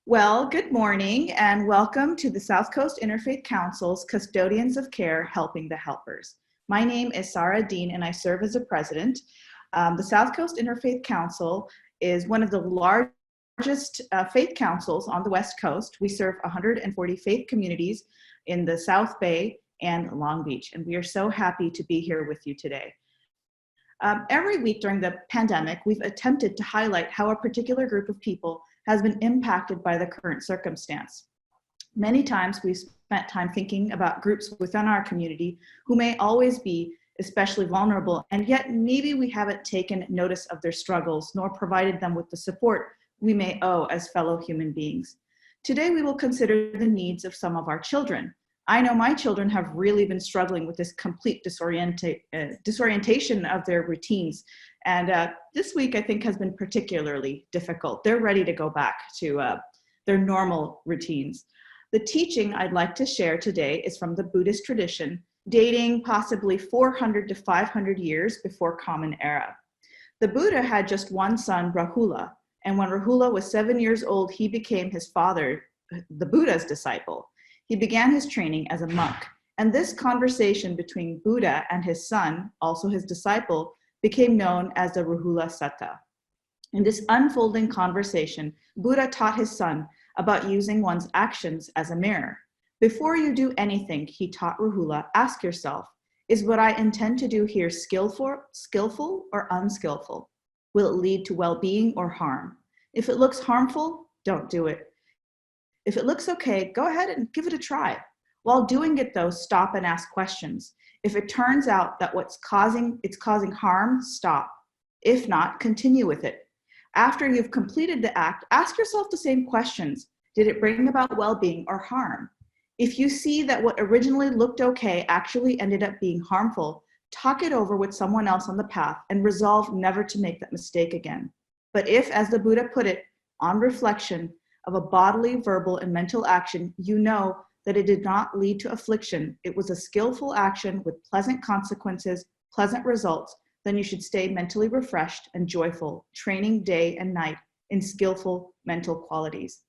Well, good morning and welcome to the South Coast Interfaith Council's Custodians of Care Helping the Helpers. My name is Sarah Dean and I serve as a president. The South Coast Interfaith Council is one of the largest faith councils on the West Coast. We serve 140 faith communities in the South Bay and Long Beach, and we are so happy to be here with you today. Every week during the pandemic, we've attempted to highlight how a particular group of people has been impacted by the current circumstance. Many times we've spent time thinking about groups within our community who may always be especially vulnerable, and yet maybe we haven't taken notice of their struggles nor provided them with the support we may owe as fellow human beings. Today we will consider the needs of some of our children. I know my children have really been struggling with this complete disorientation of their routines. And this week, I think, has been particularly difficult. They're ready to go back to their normal routines. The teaching I'd like to share today is from the Buddhist tradition, dating possibly 400 to 500 years before Common Era. The Buddha had just one son, Rahula, and when Rahula was 7 years old, he became his father, the Buddha's disciple. He began his training as a monk, and this conversation between Buddha and his son, also his disciple, became known as the Rahula Sutta. In this unfolding conversation, Buddha taught his son about using one's actions as a mirror. Before you do anything, he taught Rahula, ask yourself, is what I intend to do here skillful or unskillful? Will it lead to well-being or harm? If it looks harmful, don't do it. If it looks okay, go ahead and give it a try. While doing it though, stop and ask questions. If it turns out that it's causing harm, stop. If not, continue with it. After you've completed the act, ask yourself the same questions. Did it bring about well-being or harm? If you see that what originally looked okay actually ended up being harmful, talk it over with someone else on the path and resolve never to make that mistake again. But if, as the Buddha put it, on reflection of a bodily, verbal, and mental action, you know that it did not lead to affliction, it was a skillful action with pleasant consequences, pleasant results, then you should stay mentally refreshed and joyful, training day and night in skillful mental qualities.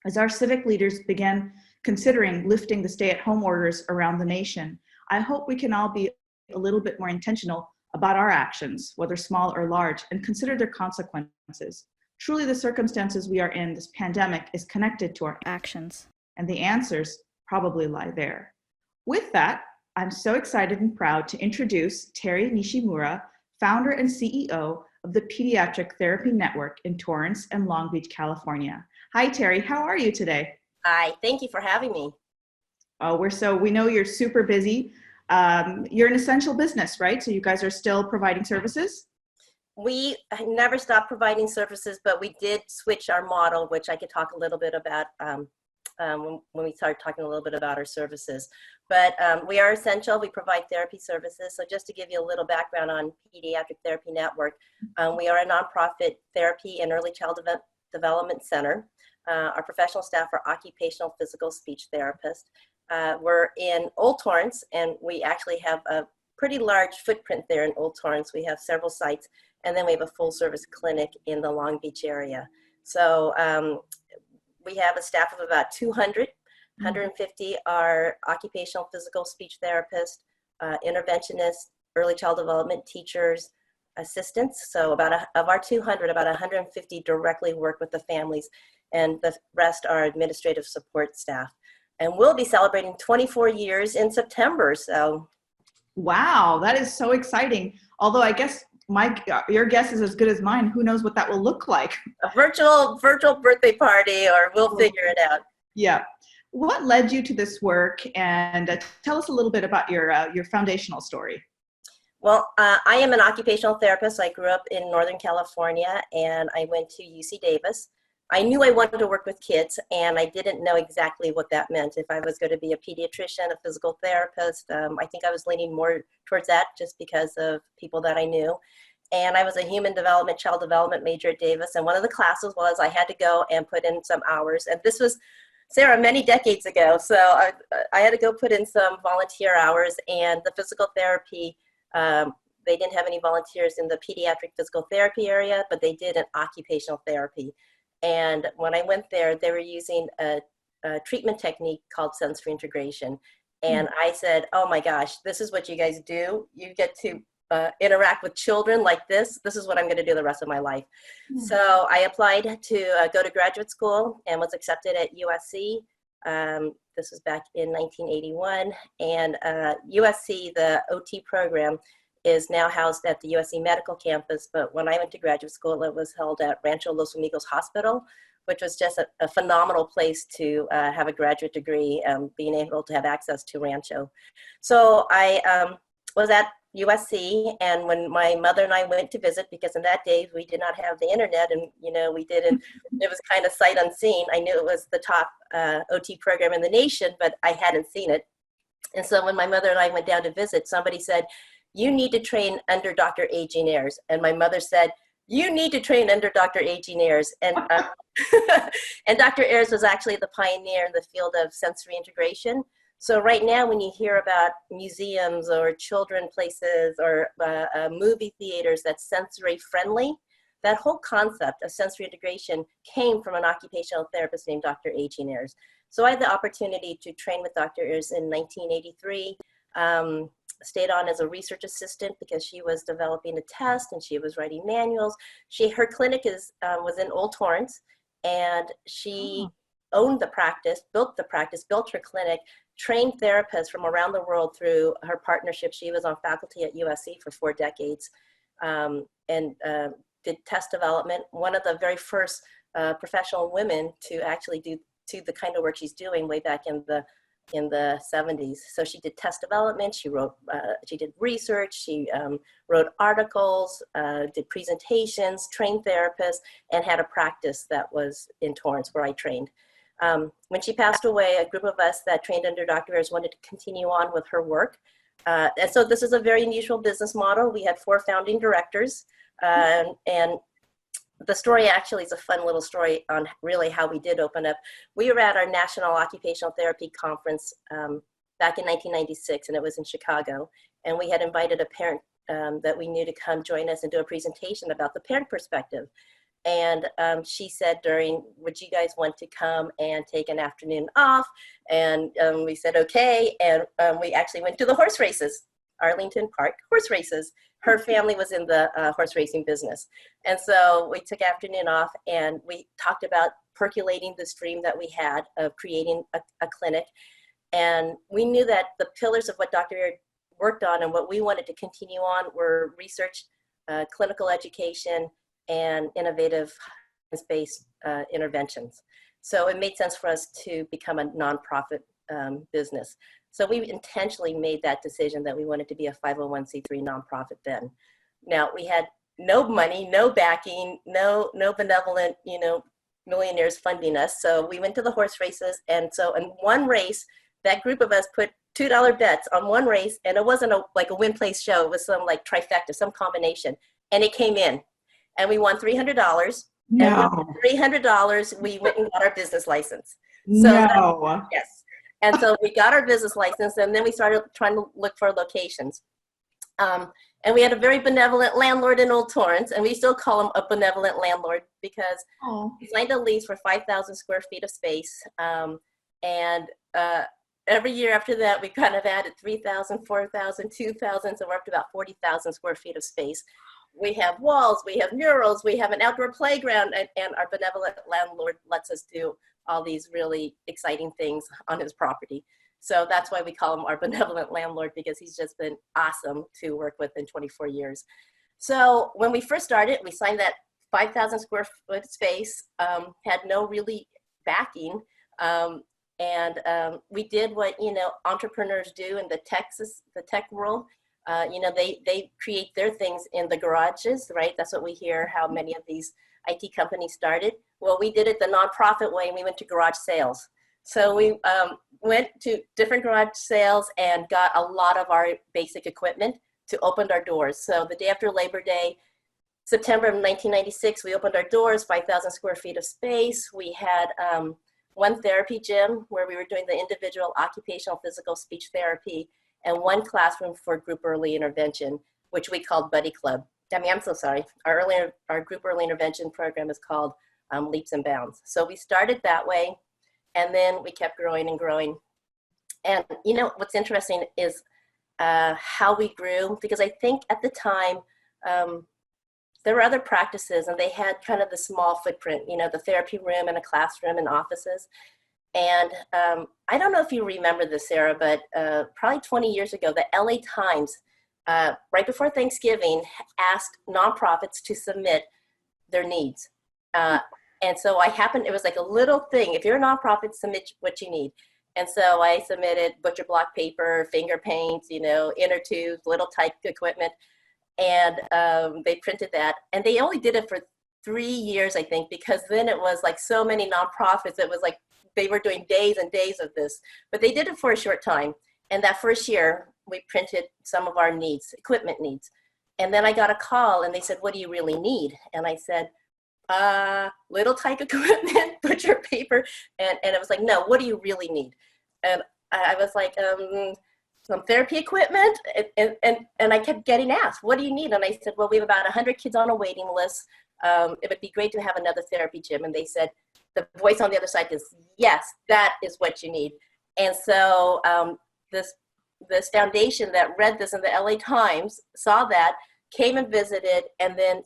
As our civic leaders began considering lifting the stay-at-home orders around the nation, I hope we can all be a little bit more intentional about our actions, whether small or large, and consider their consequences. Truly, the circumstances we are in, this pandemic, is connected to our actions, and the answers probably lie there. With that, I'm so excited and proud to introduce Terri Nishimura, founder and CEO of the Pediatric Therapy Network in Torrance and Long Beach, California. Hi, Terri. How are you today? Hi. Thank you for having me. Oh, we know you're super busy. You're an essential business, right? So you guys are still providing services? We never stopped providing services, but we did switch our model, which I could talk a little bit about when we start talking a little bit about our services. But we are essential. We provide therapy services. So just to give you a little background on Pediatric Therapy Network, we are a nonprofit therapy and early child development center. Our professional staff are occupational physical speech therapists. We're in Old Torrance, and we actually have a pretty large footprint there in Old Torrance. We have several sites. And then we have a full service clinic in the Long Beach area. So we have a staff of about 200, 150 are occupational physical speech therapists, interventionists, early child development teachers, assistants. So of our 200, about 150 directly work with the families, and the rest are administrative support staff. And we'll be celebrating 24 years in September. So, wow, that is so exciting. Although I guess your guess is as good as mine. Who knows what that will look like? A virtual birthday party, or we'll figure it out. Yeah. What led you to this work? And tell us a little bit about your foundational story. Well, I am an occupational therapist. I grew up in Northern California, and I went to UC Davis. I knew I wanted to work with kids, and I didn't know exactly what that meant. If I was going to be a pediatrician, a physical therapist, I think I was leaning more towards that just because of people that I knew. And I was a human development, child development major at Davis, and one of the classes was I had to go and put in some hours. And this was, Sarah, many decades ago. So I had to go put in some volunteer hours, and the physical therapy, they didn't have any volunteers in the pediatric physical therapy area, but they did in occupational therapy. And when I went there, they were using a treatment technique called sensory integration. And I said, oh my gosh, this is what you guys do. You get to interact with children like this. This is what I'm going to do the rest of my life. So I applied to go to graduate school and was accepted at USC. This was back in 1981. And USC, the OT program, is now housed at the USC Medical Campus. But when I went to graduate school, it was held at Rancho Los Amigos Hospital, which was just a phenomenal place to have a graduate degree, being able to have access to Rancho. So I was at USC, and when my mother and I went to visit, because in that day we did not have the internet, and we didn't, it was kind of sight unseen. I knew it was the top OT program in the nation, but I hadn't seen it. And so when my mother and I went down to visit, somebody said, you need to train under Dr. A. Jean Ayers. And my mother said, you need to train under Dr. A. Jean Ayers. And, and Dr. Ayers was actually the pioneer in the field of sensory integration. So right now, when you hear about museums or children places or movie theaters that's sensory friendly, that whole concept of sensory integration came from an occupational therapist named Dr. A. Jean Ayers. So I had the opportunity to train with Dr. Ayers in 1983. Stayed on as a research assistant because she was developing a test and she was writing manuals. Her clinic was in Old Torrance, and she owned the practice, built her clinic, trained therapists from around the world through her partnership. She was on faculty at USC for 4 decades, and did test development. One of the very first professional women to actually do the kind of work she's doing way back in the 70s. So she did test development, she did research, she wrote articles, did presentations, trained therapists, and had a practice that was in Torrance where I trained. When she passed away, a group of us that trained under Dr. Ayers wanted to continue on with her work. And so this is a very unusual business model. We had 4 founding directors, and the story actually is a fun little story on really how we did open up. We were at our National Occupational Therapy Conference back in 1996, and it was in Chicago. And we had invited a parent that we knew to come join us and do a presentation about the parent perspective. And she said would you guys want to come and take an afternoon off? And we said, okay. And we actually went to the horse races, Arlington Park horse races. Her family was in the horse racing business. And so we took afternoon off and we talked about percolating this dream that we had of creating a clinic. And we knew that the pillars of what Dr. Ayers worked on and what we wanted to continue on were research, clinical education, and innovative based interventions. So it made sense for us to become a nonprofit business. So we intentionally made that decision that we wanted to be a 501c3 nonprofit then. Now we had no money, no backing, no benevolent, millionaires funding us. So we went to the horse races. And so in one race, that group of us put $2 bets on one race, and it wasn't like a win place show. It was some like trifecta, some combination. And it came in. And we won $300. No. And with $300, we went and got our business license. So no. Yes. And so we got our business license, and then we started trying to look for locations. And we had a very benevolent landlord in Old Torrance, and we still call him a benevolent landlord because he signed a lease for 5,000 square feet of space. And every year after that, we kind of added 3,000, 4,000, 2,000, so we're up to about 40,000 square feet of space. We have walls, we have murals, we have an outdoor playground, and our benevolent landlord lets us do all these really exciting things on his property. So that's why we call him our benevolent landlord, because he's just been awesome to work with in 24 years. So when we first started, we signed that 5,000 square foot space, had no really backing. We did what, entrepreneurs do in the tech world. They create their things in the garages, right? That's what we hear, how many of these IT companies started. Well, we did it the nonprofit way, and we went to garage sales. So we went to different garage sales and got a lot of our basic equipment to open our doors. So the day after Labor Day, September of 1996, we opened our doors, 5,000 square feet of space. We had one therapy gym where we were doing the individual occupational physical speech therapy, and one classroom for group early intervention, which we called Buddy Club. I'm so sorry. Our group early intervention program is called leaps and bounds. So we started that way, and then we kept growing and growing. And you know, what's interesting is how we grew, because I think at the time, there were other practices, and they had kind of the small footprint, you know, the therapy room and a classroom and offices. And I don't know if you remember this, Sarah, but probably 20 years ago, the LA Times, right before Thanksgiving, asked nonprofits to submit their needs. And so it was like a little thing. If you're a nonprofit, submit what you need. And so I submitted butcher block paper, finger paints, you know, inner tubes, little type equipment. And they printed that. And they only did it for 3 years, I think, because then it was like so many nonprofits. It was like they were doing days and days of this. But they did it for a short time. And that first year, we printed some of our needs, equipment needs. And then I got a call, and they said, what do you really need? And I said, little type equipment, butcher paper. And it was like, no, what do you really need? And I was like, some therapy equipment. And I kept getting asked, what do you need? And I said, well, we have about 100 kids on a waiting list. It would be great to have another therapy gym. And they said, the voice on the other side is, yes, that is what you need. And so this foundation that read this in the LA Times saw that, came and visited, and then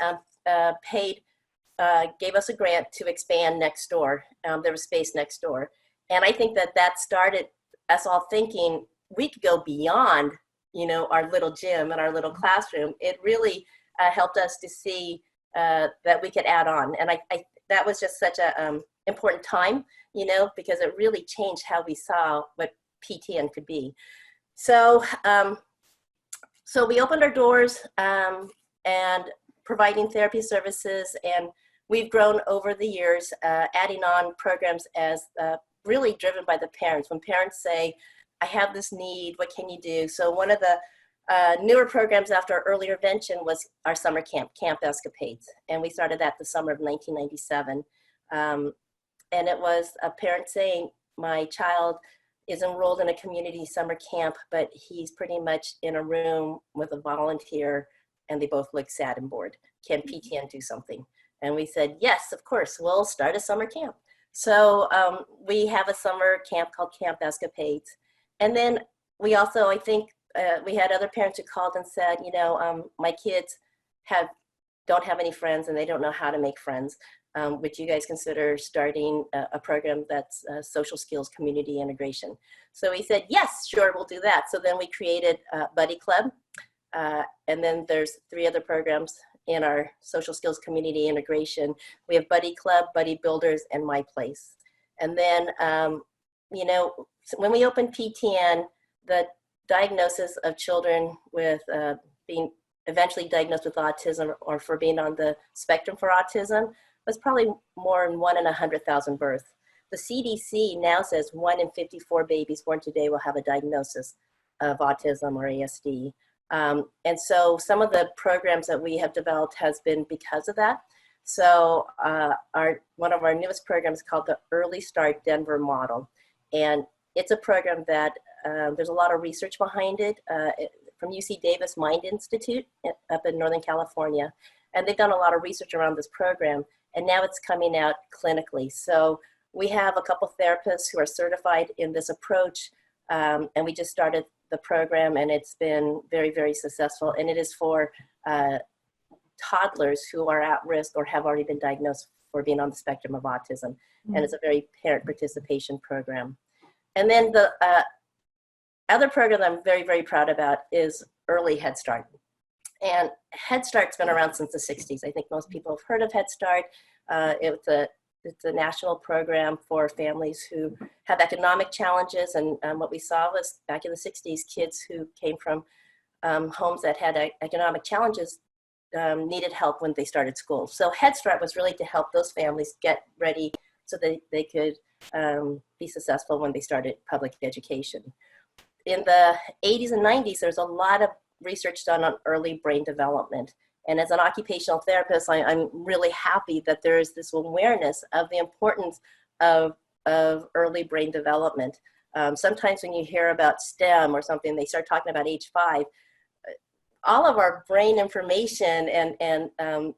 gave us a grant to expand next door. There was space next door. And I think that started us all thinking we could go beyond, you know, our little gym and our little classroom. It really helped us to see that we could add on. And I that was just such a important time, you know, because it really changed how we saw what PTN could be. So, so we opened our doors and providing therapy services, and we've grown over the years, adding on programs as really driven by the parents. When parents say, I have this need, what can you do? So one of the newer programs after our early intervention was our summer camp, Camp Escapades. And we started that the summer of 1997. And it was a parent saying, my child is enrolled in a community summer camp, but he's pretty much in a room with a volunteer, and they both look sad and bored. Can PTN do something? And we said, yes, of course, we'll start a summer camp. So we have a summer camp called Camp Escapades. And then we also, I think, we had other parents who called and said, you know, my kids don't have any friends and they don't know how to make friends. Would you guys consider starting a program that's social skills community integration? So we said, yes, sure, we'll do that. So then we created Buddy Club. And then there's 3 other programs in our social skills community integration. We have Buddy Club, Buddy Builders, and My Place. And then, you know, when we opened PTN, the diagnosis of children with being eventually diagnosed with autism or for being on the spectrum for autism was probably more than 1 in 100,000 births. The CDC now says 1 in 54 babies born today will have a diagnosis of autism or ASD. And so some of the programs that we have developed has been because of that. So one of our newest programs is called the Early Start Denver Model. And it's a program that there's a lot of research behind it from UC Davis Mind Institute up in Northern California. And they've done a lot of research around this program. And now it's coming out clinically. So we have a couple therapists who are certified in this approach. And we just started the program, and it's been very, very successful. And it is for toddlers who are at risk or have already been diagnosed for being on the spectrum of autism. Mm-hmm. And it's a very parent participation program. And then the other program that I'm very, very proud about is Early Head Start. And Head Start's been around since the 60s. I think most people have heard of Head Start. It's a national program for families who have economic challenges. And what we saw was back in the 60s, kids who came from homes that had economic challenges needed help when they started school. So Head Start was really to help those families get ready so that they could be successful when they started public education. In the 80s and 90s, there's a lot of research done on early brain development. And as an occupational therapist, I'm really happy that there is this awareness of the importance of early brain development. Sometimes when you hear about STEM or something, they start talking about age 5. All of our brain information and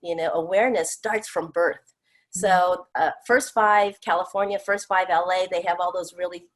you know, awareness starts from birth. So First Five California, First Five LA, they have all those really,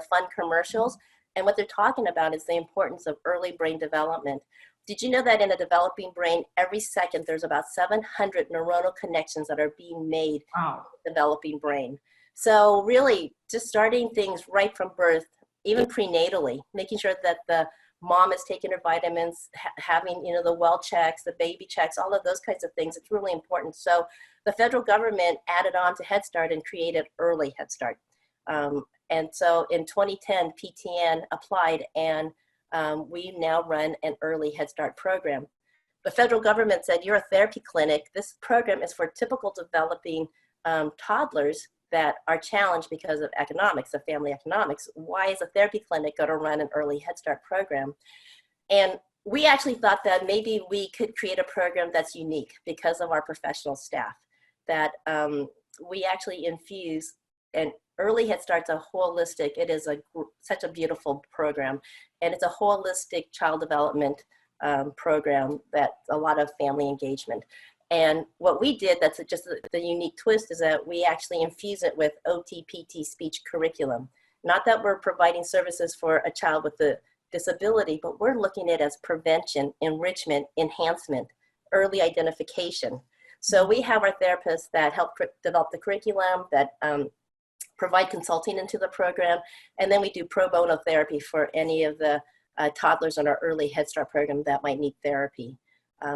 fun commercials. And what they're talking about is the importance of early brain development. Did you know that in a developing brain, every second there's about 700 neuronal connections that are being made in the developing brain? So really just starting things right from birth, even prenatally, making sure that the mom is taking her vitamins, having, the well checks, the baby checks, all of those kinds of things. It's really important. So the federal government added on to Head Start and created Early Head Start. And so in 2010, PTN applied, and we now run an Early Head Start program. The federal government said, you're a therapy clinic. This program is for typical developing toddlers that are challenged because of economics, of family economics. Why is a therapy clinic going to run an Early Head Start program? And we actually thought that maybe we could create a program that's unique because of our professional staff, that we actually infuse, and Early Head Start's a holistic, it is such a beautiful program, and it's a holistic child development program that's a lot of family engagement. And what we did, that's just the unique twist, is that we actually infuse it with OT, PT, speech curriculum. Not that we're providing services for a child with a disability, but we're looking at it as prevention, enrichment, enhancement, early identification. So we have our therapists that help develop the curriculum, that provide consulting into the program, and then we do pro bono therapy for any of the toddlers in our Early Head Start program that might need therapy.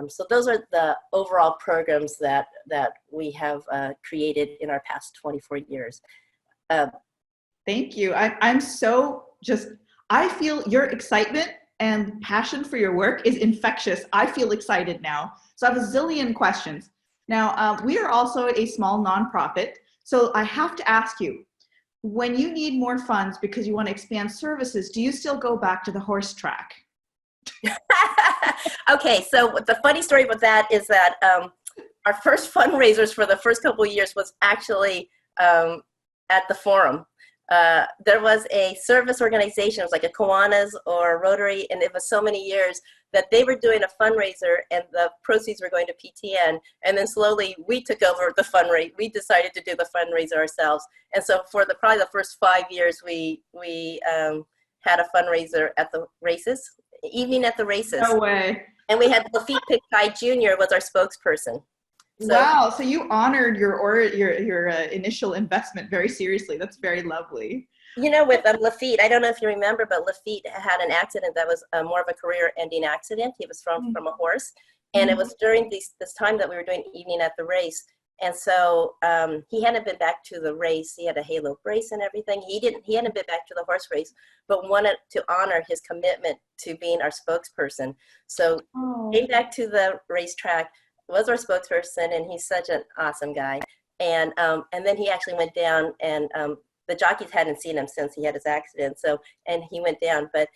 So those are the overall programs that we have created in our past 24 years. Thank you. I'm so I feel your excitement and passion for your work is infectious. I feel excited now. So I have a zillion questions. Now, we are also a small nonprofit. So I have to ask you, when you need more funds because you want to expand services, do you still go back to the horse track? Okay, so the funny story about that is that our first fundraisers for the first couple of years was actually at the Forum. There was a service organization, it was like a Kiwanis or Rotary, and it was so many years that they were doing a fundraiser and the proceeds were going to PTN, and then slowly we took over the fundraiser. We decided to do the fundraiser ourselves, and so for probably the first 5 years, we had a fundraiser at the races, evening at the races. No way. And we had Lafitte Pichai Jr. was our spokesperson. So, wow, so you honored your initial investment very seriously. That's very lovely. With Lafitte, I don't know if you remember, but Lafitte had an accident that was more of a career-ending accident. He was from a horse, and it was during this time that we were doing evening at the race. And so he hadn't been back to the race. He had a halo brace and everything. He hadn't been back to the horse race, but wanted to honor his commitment to being our spokesperson. So came back to the racetrack, was our spokesperson, and he's such an awesome guy. And then he actually went down, and the jockeys hadn't seen him since he had his accident. So, and he went down, but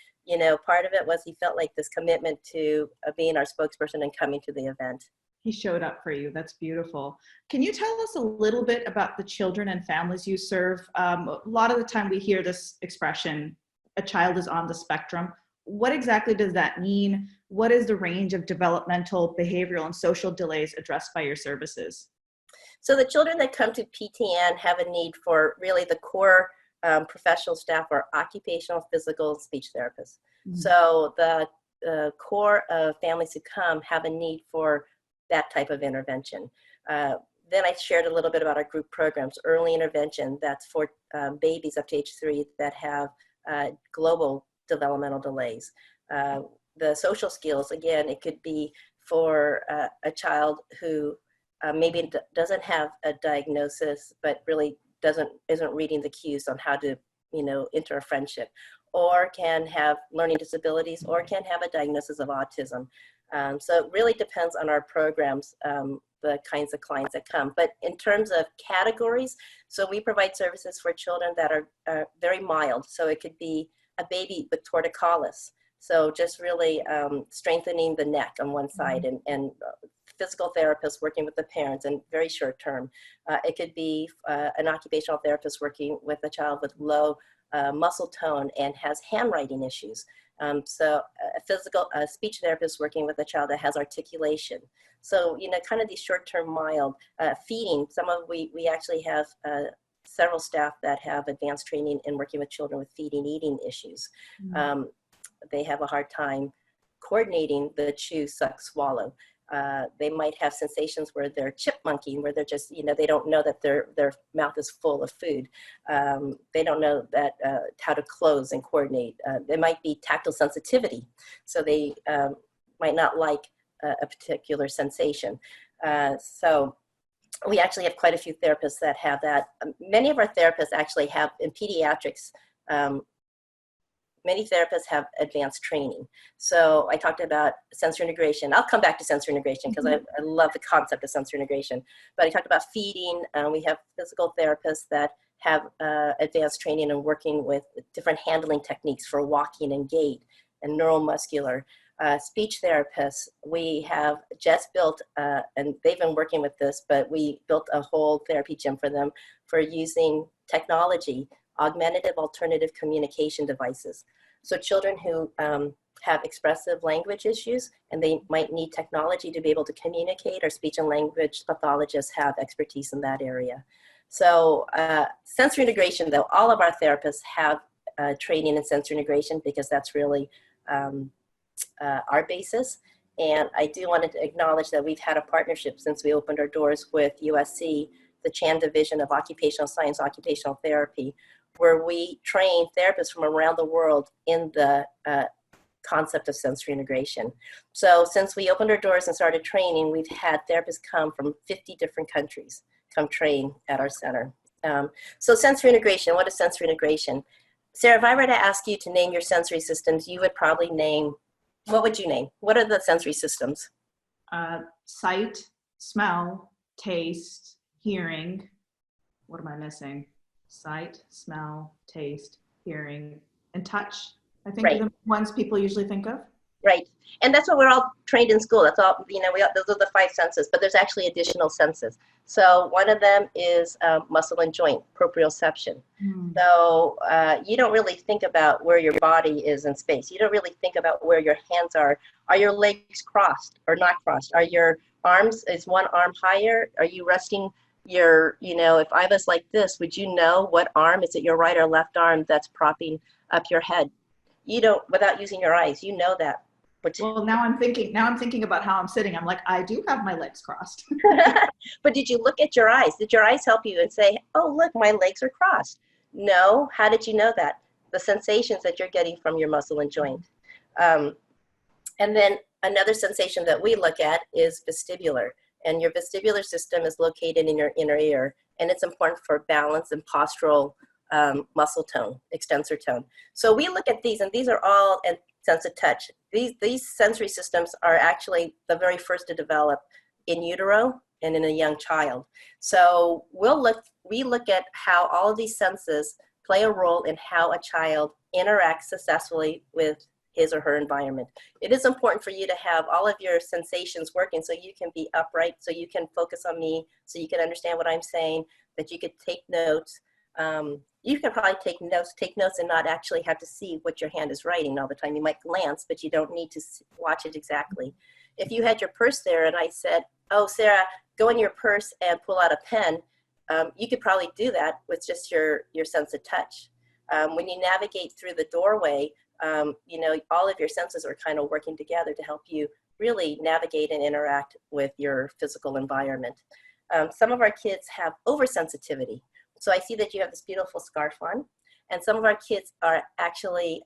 part of it was he felt like this commitment to being our spokesperson and coming to the event. He showed up for you. That's beautiful. Can you tell us a little bit about the children and families you serve? A lot of the time we hear this expression, a child is on the spectrum. What exactly does that mean? What is the range of developmental, behavioral, and social delays addressed by your services? So the children that come to PTN have a need for really the core professional staff are occupational, physical, and speech therapists. Mm-hmm. So the core of families who come have a need for that type of intervention. Then I shared a little bit about our group programs, early intervention, that's for babies up to age 3 that have global developmental delays. The social skills, again, it could be for a child who maybe doesn't have a diagnosis, but really isn't reading the cues on how to, enter a friendship, or can have learning disabilities, or can have a diagnosis of autism. So it really depends on our programs, the kinds of clients that come. But in terms of categories, so we provide services for children that are very mild. So it could be a baby with torticollis. So just really strengthening the neck on one side, and physical therapists working with the parents, and very short term. It could be an occupational therapist working with a child with low muscle tone and has handwriting issues. So a speech therapist working with a child that has articulation. So, kind of these short-term mild feeding. We actually have several staff that have advanced training in working with children with feeding, eating issues. They have a hard time coordinating the chew, suck, swallow. They might have sensations where they're chipmunking, where they're just, they don't know that their mouth is full of food. They don't know that how to close and coordinate. There might be tactile sensitivity, so they might not like a particular sensation. So we actually have quite a few therapists that have that. Many of our therapists actually have, in pediatrics, many therapists have advanced training. So I talked about sensory integration. I'll come back to sensory integration because I love the concept of sensory integration. But I talked about feeding. We have physical therapists that have advanced training and working with different handling techniques for walking and gait and neuromuscular. Speech therapists, we have just built, and they've been working with this, but we built a whole therapy gym for them for using technology, augmentative alternative communication devices. So children who have expressive language issues and they might need technology to be able to communicate, or speech and language pathologists have expertise in that area. So sensory integration, though, all of our therapists have training in sensory integration because that's really our basis. And I do want to acknowledge that we've had a partnership since we opened our doors with USC, the Chan Division of Occupational Science, Occupational Therapy, where we train therapists from around the world in the concept of sensory integration. So since we opened our doors and started training, we've had therapists come from 50 different countries come train at our center. So sensory integration, what is sensory integration? Sarah, if I were to ask you to name your sensory systems, you would probably name, what would you name? What are the sensory systems? Sight, smell, taste, hearing. What am I missing? Sight, smell, taste, hearing, and touch. I think are the ones people usually think of. Right. And that's what we're all trained in school. That's all, those are the 5 senses, but there's actually additional senses. So one of them is muscle and joint, proprioception. So you don't really think about where your body is in space. You don't really think about where your hands are. Are your legs crossed or not crossed? Are your arms, is one arm higher? Are you resting your, if I was like this, would you know what arm, is it your right or left arm that's propping up your head? You don't, without using your eyes, you know that. Well, now I'm thinking about how I'm sitting. I'm like, I do have my legs crossed. But did you look at your eyes? Did your eyes help you and say, oh, look, my legs are crossed? No. How did you know that? The sensations that you're getting from your muscle and joint. And then another sensation that we look at is vestibular. And your vestibular system is located in your inner ear. And it's important for balance and postural muscle tone, extensor tone. So we look at these, and these are all and sense of touch. These sensory systems are actually the very first to develop in utero and in a young child. So we look at how all of these senses play a role in how a child interacts successfully with his or her environment. It is important for you to have all of your sensations working so you can be upright, so you can focus on me, so you can understand what I'm saying, that you could take notes. You can probably take notes and not actually have to see what your hand is writing all the time. You might glance, but you don't need to watch it exactly. If you had your purse there and I said, oh, Sarah, go in your purse and pull out a pen, you could probably do that with just your sense of touch. When you navigate through the doorway, all of your senses are kind of working together to help you really navigate and interact with your physical environment. Some of our kids have oversensitivity. So I see that you have this beautiful scarf on, and some of our kids are actually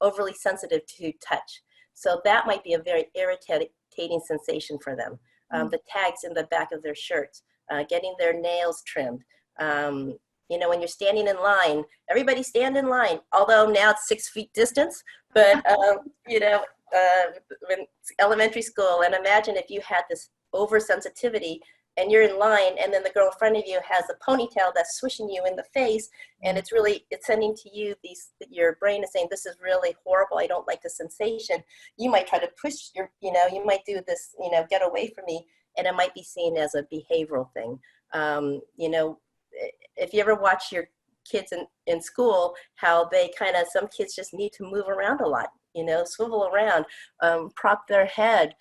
overly sensitive to touch. So that might be a very irritating sensation for them. The tags in the back of their shirts, getting their nails trimmed. When you're standing in line, everybody stand in line, although now it's 6 feet distance, but when elementary school, and imagine if you had this oversensitivity and you're in line, and then the girl in front of you has a ponytail that's swishing you in the face, and it's sending to you your brain is saying, this is really horrible, I don't like the sensation. You might try to push you might do this, get away from me, and it might be seen as a behavioral thing. If you ever watch your kids in school, how they some kids just need to move around a lot, swivel around, prop their head.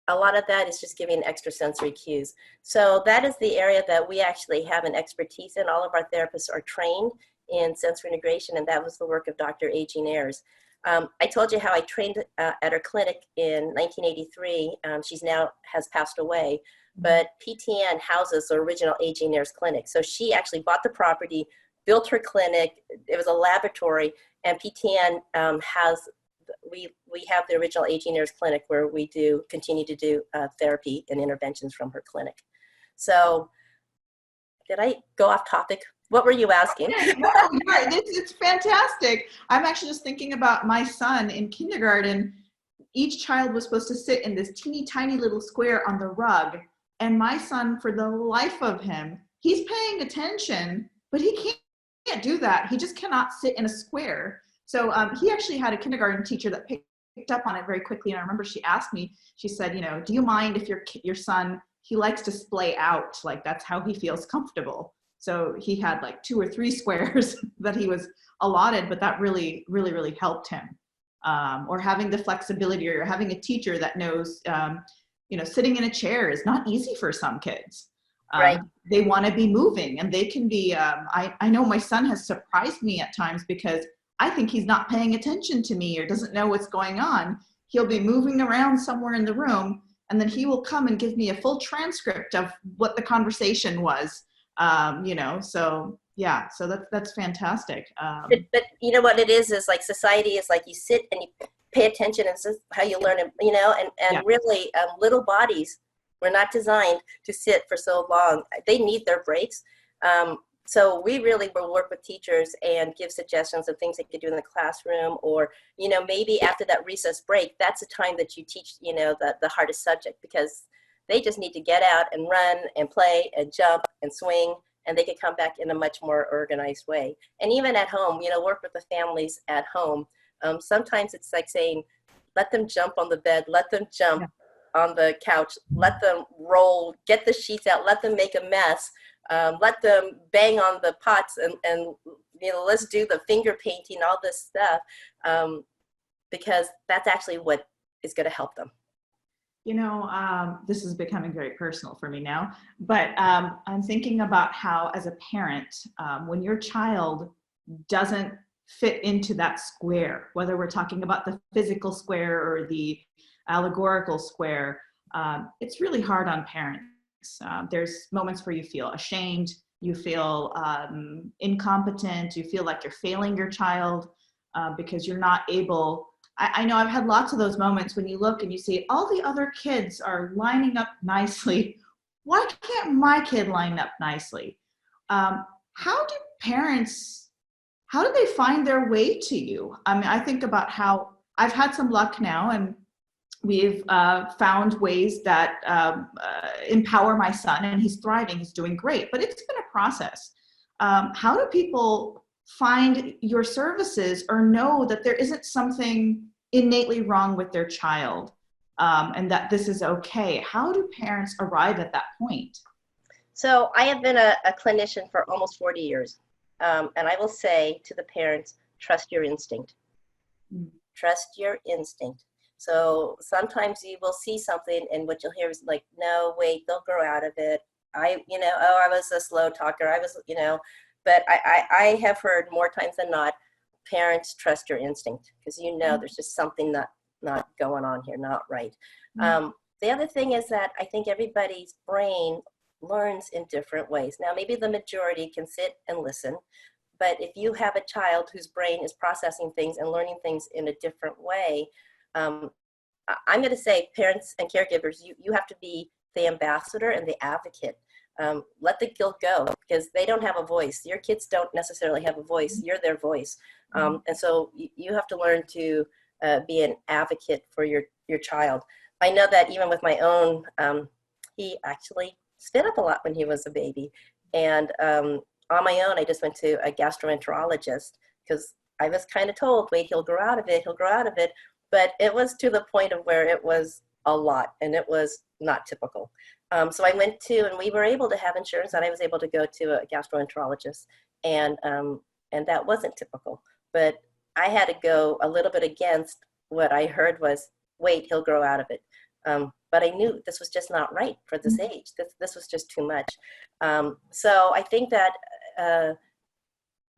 A lot of that is just giving extrasensory cues. So that is the area that we actually have an expertise in. All of our therapists are trained in sensory integration, and that was the work of Dr. A. Jean Ayers. I told you how I trained at her clinic in 1983. She's now has passed away, but PTN houses the original A. Jean Ayers clinic. So she actually bought the property, built her clinic. It was a laboratory, and PTN we have the original A. Jean Ayers clinic where we continue to do therapy and interventions from her clinic. So did I go off topic? What were you asking? No, it's fantastic. I'm actually just thinking about my son in kindergarten. Each child was supposed to sit in this teeny tiny little square on the rug. And my son, for the life of him, he's paying attention, but he can't do that. He just cannot sit in a square. So he actually had a kindergarten teacher that picked up on it very quickly. And I remember she asked me, she said, do you mind if your son, he likes to splay out, like that's how he feels comfortable. So he had like 2 or 3 squares that he was allotted, but that really, really, really helped him. Or having the flexibility, or having a teacher that knows, sitting in a chair is not easy for some kids. Right. They want to be moving, and they can be, I know my son has surprised me at times because I think he's not paying attention to me or doesn't know what's going on. He'll be moving around somewhere in the room, and then he will come and give me a full transcript of what the conversation was. So yeah, so that's fantastic. But you know what it is like society is like you sit and you pay attention, and this is how you learn, and Yeah. really little bodies were not designed to sit for so long. They need their breaks. So we really will work with teachers and give suggestions of things they could do in the classroom, or, maybe after that recess break, that's the time that you teach, the hardest subject, because they just need to get out and run and play and jump and swing, and they could come back in a much more organized way. And even at home, work with the families at home. Sometimes it's like saying, let them jump on the bed, let them jump on the couch, let them roll, get the sheets out, let them make a mess. Let them bang on the pots and let's do the finger painting, all this stuff, because that's actually what is going to help them. This is becoming very personal for me now, but I'm thinking about how, as a parent, when your child doesn't fit into that square, whether we're talking about the physical square or the allegorical square, it's really hard on parents. There's moments where you feel ashamed, you feel incompetent, you feel like you're failing your child because you're not able. I know I've had lots of those moments when you look and you see all the other kids are lining up nicely. Why can't my kid line up nicely? How do they find their way to you? I mean, I think about how I've had some luck now, and we've found ways that empower my son, and he's thriving, he's doing great, but it's been a process. How do people find your services or know that there isn't something innately wrong with their child and that this is okay? How do parents arrive at that point? So I have been a clinician for almost 40 years. And I will say to the parents, trust your instinct. Trust your instinct. So sometimes you will see something and what you'll hear is like, no, wait, they'll grow out of it. I was a slow talker. But I have heard more times than not, parents, trust your instinct, because there's just something not going on here, not right. The other thing is that I think everybody's brain learns in different ways. Now, maybe the majority can sit and listen, but if you have a child whose brain is processing things and learning things in a different way, I'm going to say parents and caregivers, you have to be the ambassador and the advocate. Let the guilt go, because they don't have a voice. Your kids don't necessarily have a voice. You're their voice. And so you have to learn to be an advocate for your child. I know that even with my own he actually spit up a lot when he was a baby. And on my own, I just went to a gastroenterologist because I was kind of told, wait, he'll grow out of it, he'll grow out of it. But it was to the point of where it was a lot, and it was not typical. So I went to, and we were able to have insurance, and I was able to go to a gastroenterologist, and that wasn't typical. But I had to go a little bit against what I heard was, wait, he'll grow out of it. But I knew this was just not right for this age. This was just too much. So I think that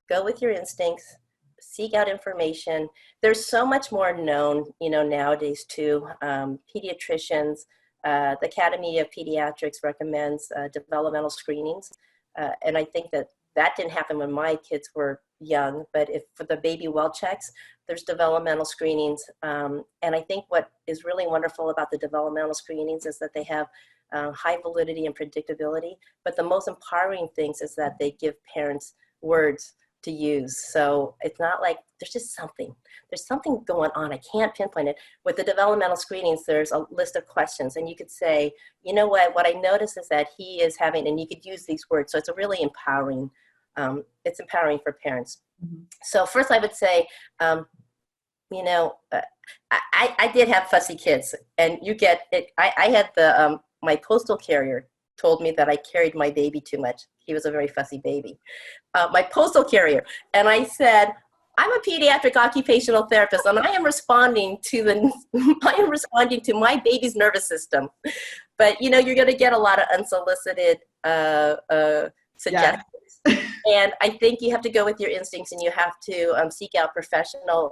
go with your instincts, seek out information. There's so much more known, nowadays too. Pediatricians, the Academy of Pediatrics recommends developmental screenings. And I think that didn't happen when my kids were young, but if for the baby well checks, there's developmental screenings. And I think what is really wonderful about the developmental screenings is that they have high validity and predictability. But the most empowering things is that they give parents words to use. So it's not like there's something going on. I can't pinpoint it. With the developmental screenings, there's a list of questions, and you could say, you know what I noticed is that he is having, and you could use these words. So it's a really empowering. It's empowering for parents. Mm-hmm. So first I would say, I did have fussy kids, and you get it. I had my postal carrier told me that I carried my baby too much. He was a very fussy baby. My postal carrier. And I said, I'm a pediatric occupational therapist, and I am responding to my baby's nervous system. But, you're going to get a lot of unsolicited suggestions. Yeah. And I think you have to go with your instincts, and you have to seek out professional.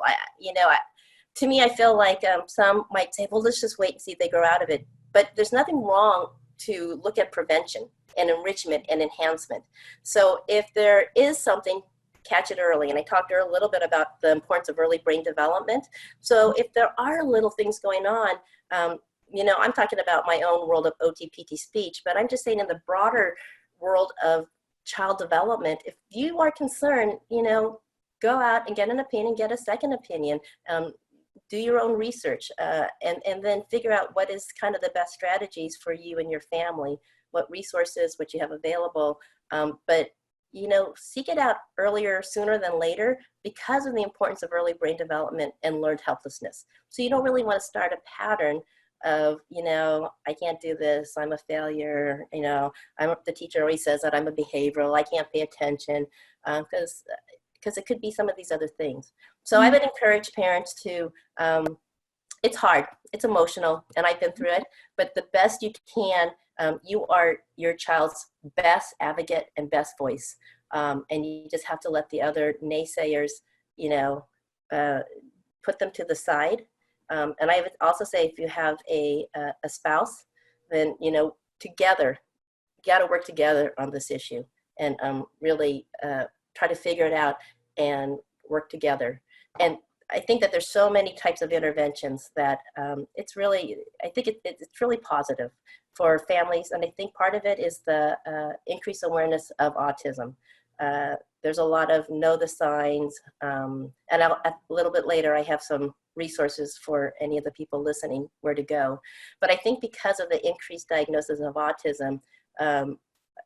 To me, I feel like some might say, well, let's just wait and see if they grow out of it. But there's nothing wrong to look at prevention and enrichment and enhancement. So if there is something, catch it early. And I talked a little bit about the importance of early brain development. So if there are little things going on, I'm talking about my own world of OTPT speech, but I'm just saying in the broader world of child development, if you are concerned, go out and get an opinion, get a second opinion, do your own research, and then figure out what is kind of the best strategies for you and your family, what resources, what you have available. But, seek it out earlier, sooner than later, because of the importance of early brain development and learned helplessness. So you don't really want to start a pattern of, I can't do this, I'm a failure, the teacher always says that I'm a behavioral, I can't pay attention, because it could be some of these other things. So I would encourage parents to, it's hard, it's emotional, and I've been through it, but the best you can, you are your child's best advocate and best voice. And you just have to let the other naysayers, put them to the side. And I would also say if you have a spouse, then, together, you got to work together on this issue and really try to figure it out and work together. And I think that there's so many types of interventions that it's really positive for families. And I think part of it is the increased awareness of autism. There's a lot of know the signs. And a little bit later, I have some resources for any of the people listening where to go. But I think because of the increased diagnosis of autism,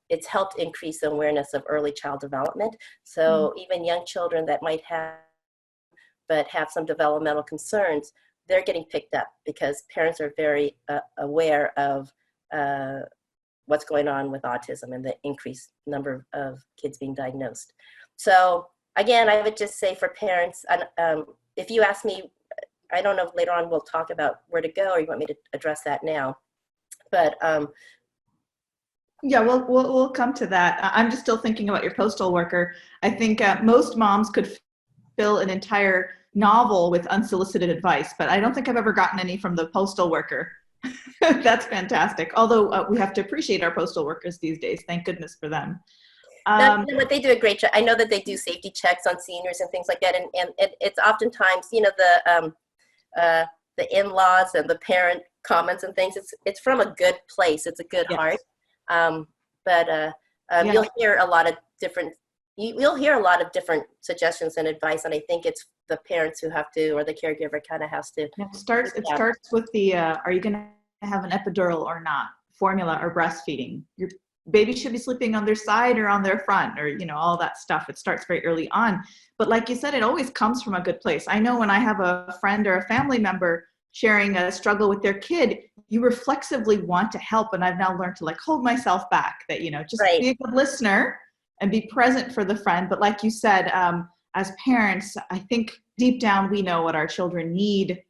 it's helped increase the awareness of early child development. So even young children that might have some developmental concerns, they're getting picked up because parents are very aware of what's going on with autism and the increased number of kids being diagnosed. So again, I would just say for parents, if you ask me, I don't know if later on we'll talk about where to go or you want me to address that now, but yeah, we'll come to that. I'm just still thinking about your postal worker. I think most moms could fill an entire novel with unsolicited advice, but I don't think I've ever gotten any from the postal worker. That's fantastic. Although we have to appreciate our postal workers these days. Thank goodness for them. But they do a great job. I know that they do safety checks on seniors and things like that. And it's oftentimes, the in-laws and the parent comments and things, it's from a good place. It's a good heart. You'll hear a lot of different, you'll hear a lot of different suggestions and advice. And I think it's the parents who have to, or the caregiver kind of has to. It starts with the, are you going to have an epidural or not? formula or breastfeeding. Your baby should be sleeping on their side or on their front, or, all that stuff. It starts very early on. But like you said, it always comes from a good place. I know when I have a friend or a family member sharing a struggle with their kid, you reflexively want to help. And I've now learned to hold myself back, that, just Right. be a good listener and be present for the friend. But like you said, as parents, I think deep down, we know what our children need.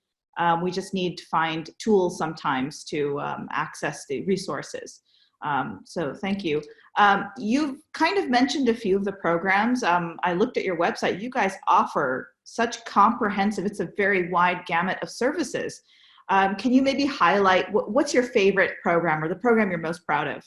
We just need to find tools sometimes to access the resources. So thank you. You've kind of mentioned a few of the programs. I looked at your website. You guys offer such comprehensive, it's a very wide gamut of services. Can you maybe highlight what's your favorite program or the program you're most proud of?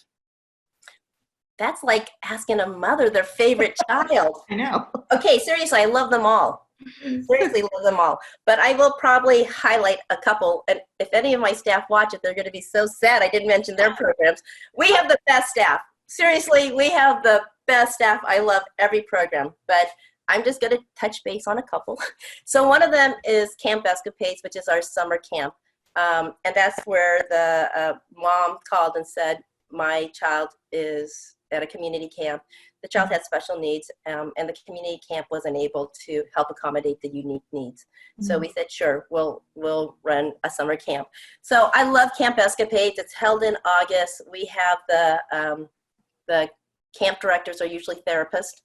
That's like asking a mother their favorite child. I know. Okay, seriously, I love them all. Seriously, love them all. But I will probably highlight a couple. And if any of my staff watch it, they're going to be so sad I didn't mention their programs. We have the best staff. Seriously, we have the best staff. I love every program. But I'm just going to touch base on a couple. So one of them is Camp Escapades, which is our summer camp. And that's where the mom called and said, my child is at a community camp. The child had special needs, and the community camp wasn't able to help accommodate the unique needs. So we said, sure, we'll run a summer camp. So I love Camp Escapades. It's held in August. We have the camp directors are usually therapists.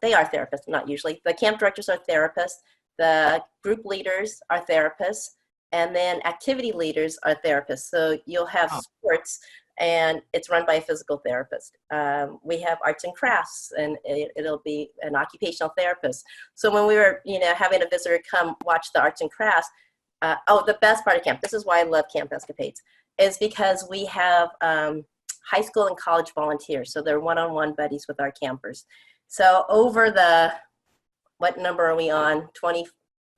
They are therapists, not usually. The camp directors are therapists. The group leaders are therapists. And then activity leaders are therapists. So you'll have sports, and it's run by a physical therapist. We have arts and crafts, and it'll be an occupational therapist. So when we were, having a visitor come watch the arts and crafts, the best part of camp, this is why I love Camp Escapades, is because we have high school and college volunteers. So they're one-on-one buddies with our campers. So over what number are we on?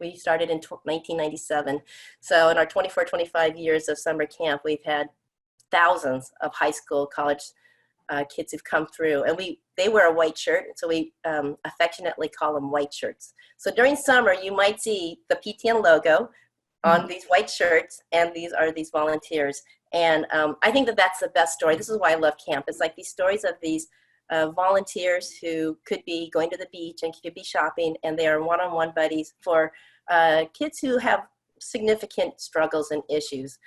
We started in 1997. So in our 24, 25 years of summer camp, we've had thousands of high school, college kids who've come through, and they wear a white shirt, so we affectionately call them white shirts. So during summer, you might see the PTN logo on these white shirts, and these are these volunteers. And I think that's the best story. This is why I love camp. It's like these stories of these volunteers who could be going to the beach and could be shopping, and they are one-on-one buddies for kids who have significant struggles and issues.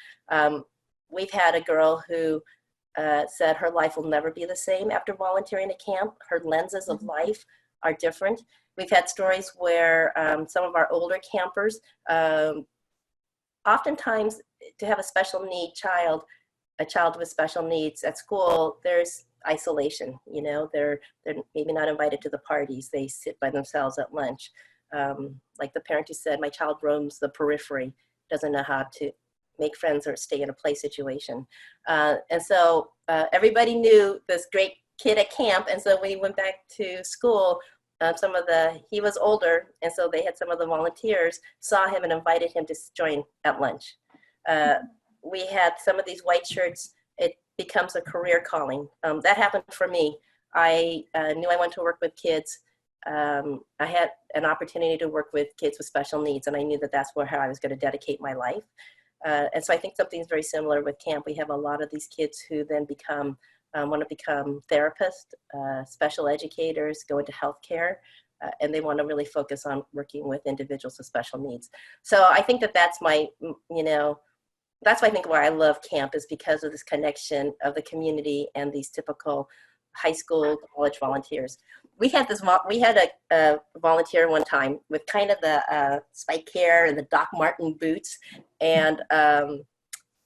We've had a girl who said her life will never be the same after volunteering at camp. Her lenses of life are different. We've had stories where some of our older campers, oftentimes to have a special need child, a child with special needs at school, there's isolation. They're maybe not invited to the parties. They sit by themselves at lunch. Like the parent who said, my child roams the periphery, doesn't know how to make friends or stay in a play situation. And so everybody knew this great kid at camp. And so when he went back to school, he was older. And so they had some of the volunteers saw him and invited him to join at lunch. We had some of these white shirts. It becomes a career calling. That happened for me. I knew I wanted to work with kids. I had an opportunity to work with kids with special needs, and I knew that's how I was going to dedicate my life. And so I think something's very similar with camp. We have a lot of these kids who then want to become therapists, special educators, go into healthcare, and they want to really focus on working with individuals with special needs. So I think that's my, that's why I think why I love camp is because of this connection of the community and these typical high school, college volunteers. We had a volunteer one time with kind of the spike hair and the Doc Marten boots, and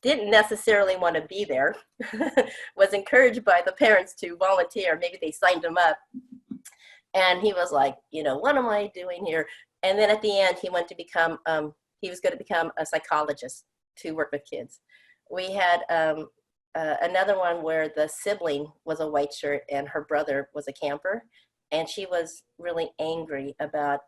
didn't necessarily want to be there, was encouraged by the parents to volunteer. Maybe they signed him up. And he was like, what am I doing here? And then at the end, he went to become, he was going to become a psychologist to work with kids. We had another one where the sibling was a white shirt and her brother was a camper. And she was really angry about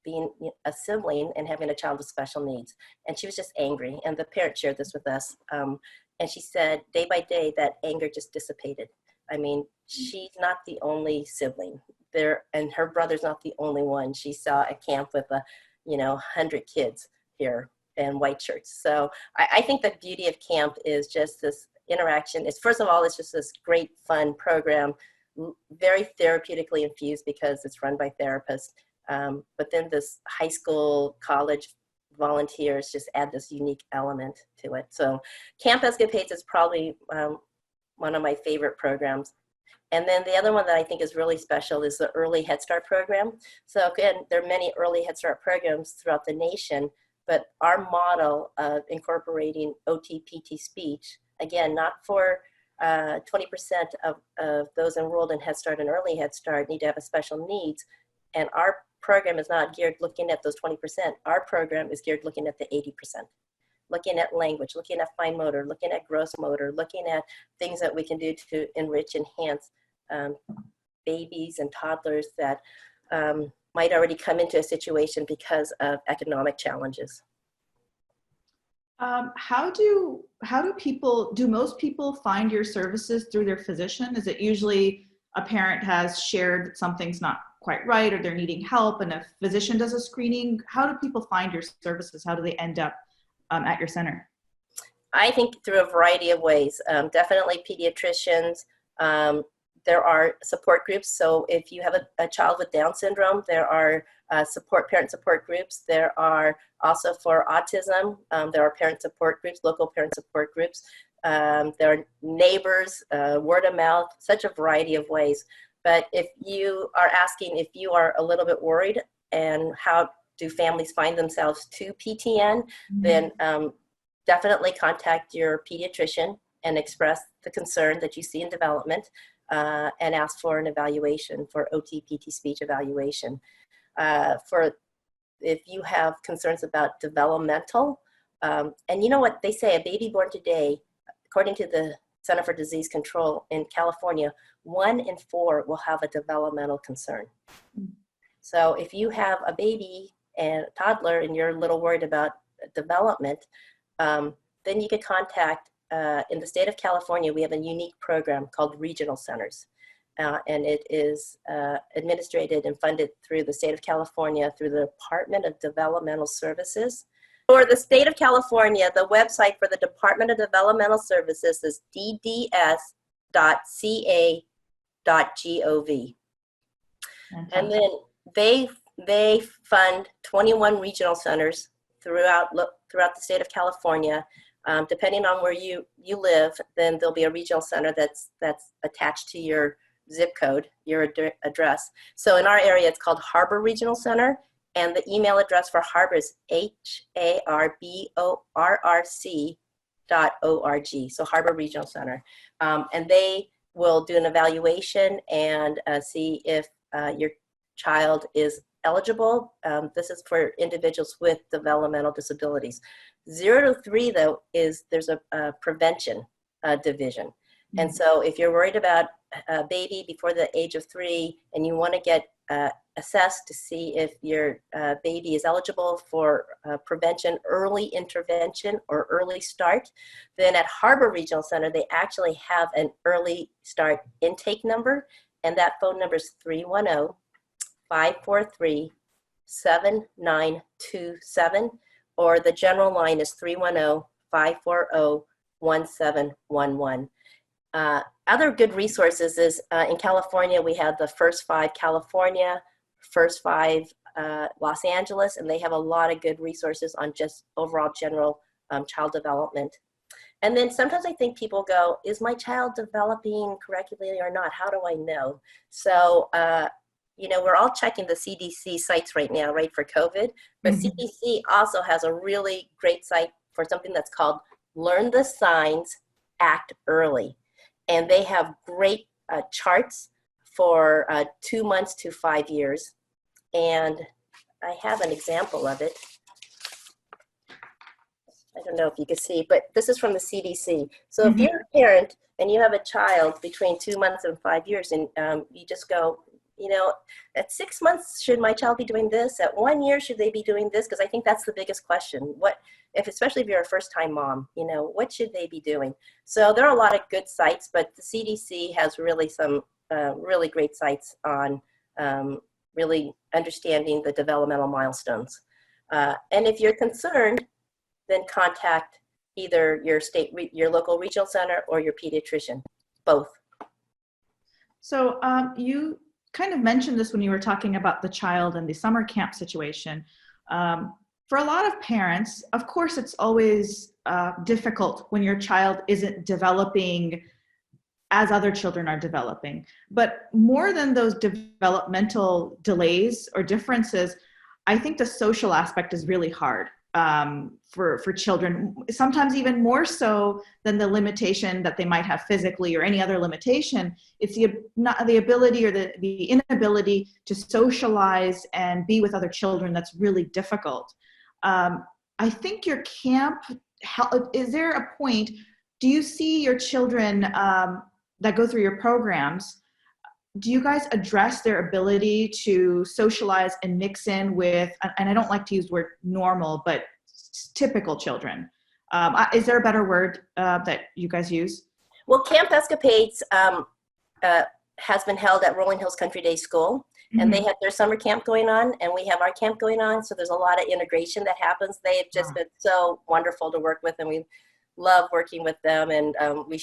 being a sibling and having a child with special needs. And she was just angry. And the parent shared this with us. And she said, day by day, that anger just dissipated. I mean, she's not the only sibling there, and her brother's not the only one. She saw a camp with 100 kids here and white shirts. So I think the beauty of camp is just this interaction is, first of all, it's just this great fun program, very therapeutically infused because it's run by therapists. But then this high school, college volunteers just add this unique element to it. So Camp Escapades is probably one of my favorite programs. And then the other one that I think is really special is the Early Head Start program. So again, there are many Early Head Start programs throughout the nation, but our model of incorporating OT-PT speech, again, not for 20% of those enrolled in Head Start and Early Head Start need to have a special needs. And our program is not geared looking at those 20%. Our program is geared looking at the 80%. Looking at language, looking at fine motor, looking at gross motor, looking at things that we can do to enrich, enhance babies and toddlers that might already come into a situation because of economic challenges. How do most people find your services through their physician? Is it usually a parent has shared that something's not quite right or they're needing help and a physician does a screening? How do people find your services? How do they end up at your center? I think through a variety of ways. Definitely pediatricians. There are support groups. So if you have a child with Down syndrome, there are parent support groups. There are also for autism, there are parent support groups, local parent support groups. There are neighbors, word of mouth, such a variety of ways. But if you are asking if you are a little bit worried and how do families find themselves to PTN, then definitely contact your pediatrician and express the concern that you see in development and ask for an evaluation for OT-PT speech evaluation. If you have concerns about developmental, and you know what they say, a baby born today, according to the Center for Disease Control in California, 1 in 4 will have a developmental concern. So if you have a baby and a toddler and you're a little worried about development, then you could contact, in the state of California, we have a unique program called Regional Centers. And it is administrated and funded through the state of California through the Department of Developmental Services. For the state of California, the website for the Department of Developmental Services is dds.ca.gov. And then they fund 21 regional centers throughout the state of California. Depending on where you live, then there'll be a regional center that's attached to your zip code, your address. So in our area, it's called Harbor Regional Center, and the email address for Harbor is harborrc.org. So Harbor Regional Center, and they will do an evaluation and see if your child is eligible. This is for individuals with developmental disabilities. 0 to 3, though, there's a prevention division. And so if you're worried about a baby before the age of 3 and you want to get assessed to see if your baby is eligible for prevention, early intervention, or early start, then at Harbor Regional Center, they actually have an early start intake number, and that phone number is 310-543-7927, or the general line is 310-540-1711. Other good resources is in California, we have the First 5 California, First 5 Los Angeles, and they have a lot of good resources on just overall general child development. And then sometimes I think people go, is my child developing correctly or not? How do I know? So, you know, we're all checking the CDC sites right now, right, for COVID, but CDC also has a really great site for something that's called Learn the Signs, Act Early. And they have great charts for 2 months to 5 years. And I have an example of it. I don't know if you can see, but this is from the CDC. So if you're a parent and you have a child between 2 months and 5 years, and you just go, you know, at 6 months, should my child be doing this? At 1 year, should they be doing this? Because I think that's the biggest question. Especially if you're a first-time mom, you know, what should they be doing? So there are a lot of good sites, but the CDC has really some really great sites on really understanding the developmental milestones. And if you're concerned, then contact either your local regional center or your pediatrician, both. So you kind of mentioned this when you were talking about the child and the summer camp situation. For a lot of parents, of course, it's always difficult when your child isn't developing as other children are developing. But more than those developmental delays or differences, I think the social aspect is really hard for children, sometimes even more so than the limitation that they might have physically or any other limitation. It's the ability or the inability to socialize and be with other children that's really difficult. I think your camp, is there a point, do you see your children that go through your programs, do you guys address their ability to socialize and mix in with, and I don't like to use the word normal, but typical children? Is there a better word that you guys use? Well, Camp Escapades has been held at Rolling Hills Country Day School, and they have their summer camp going on, and we have our camp going on, so there's a lot of integration that happens. They have just been so wonderful to work with, and we love working with them, and we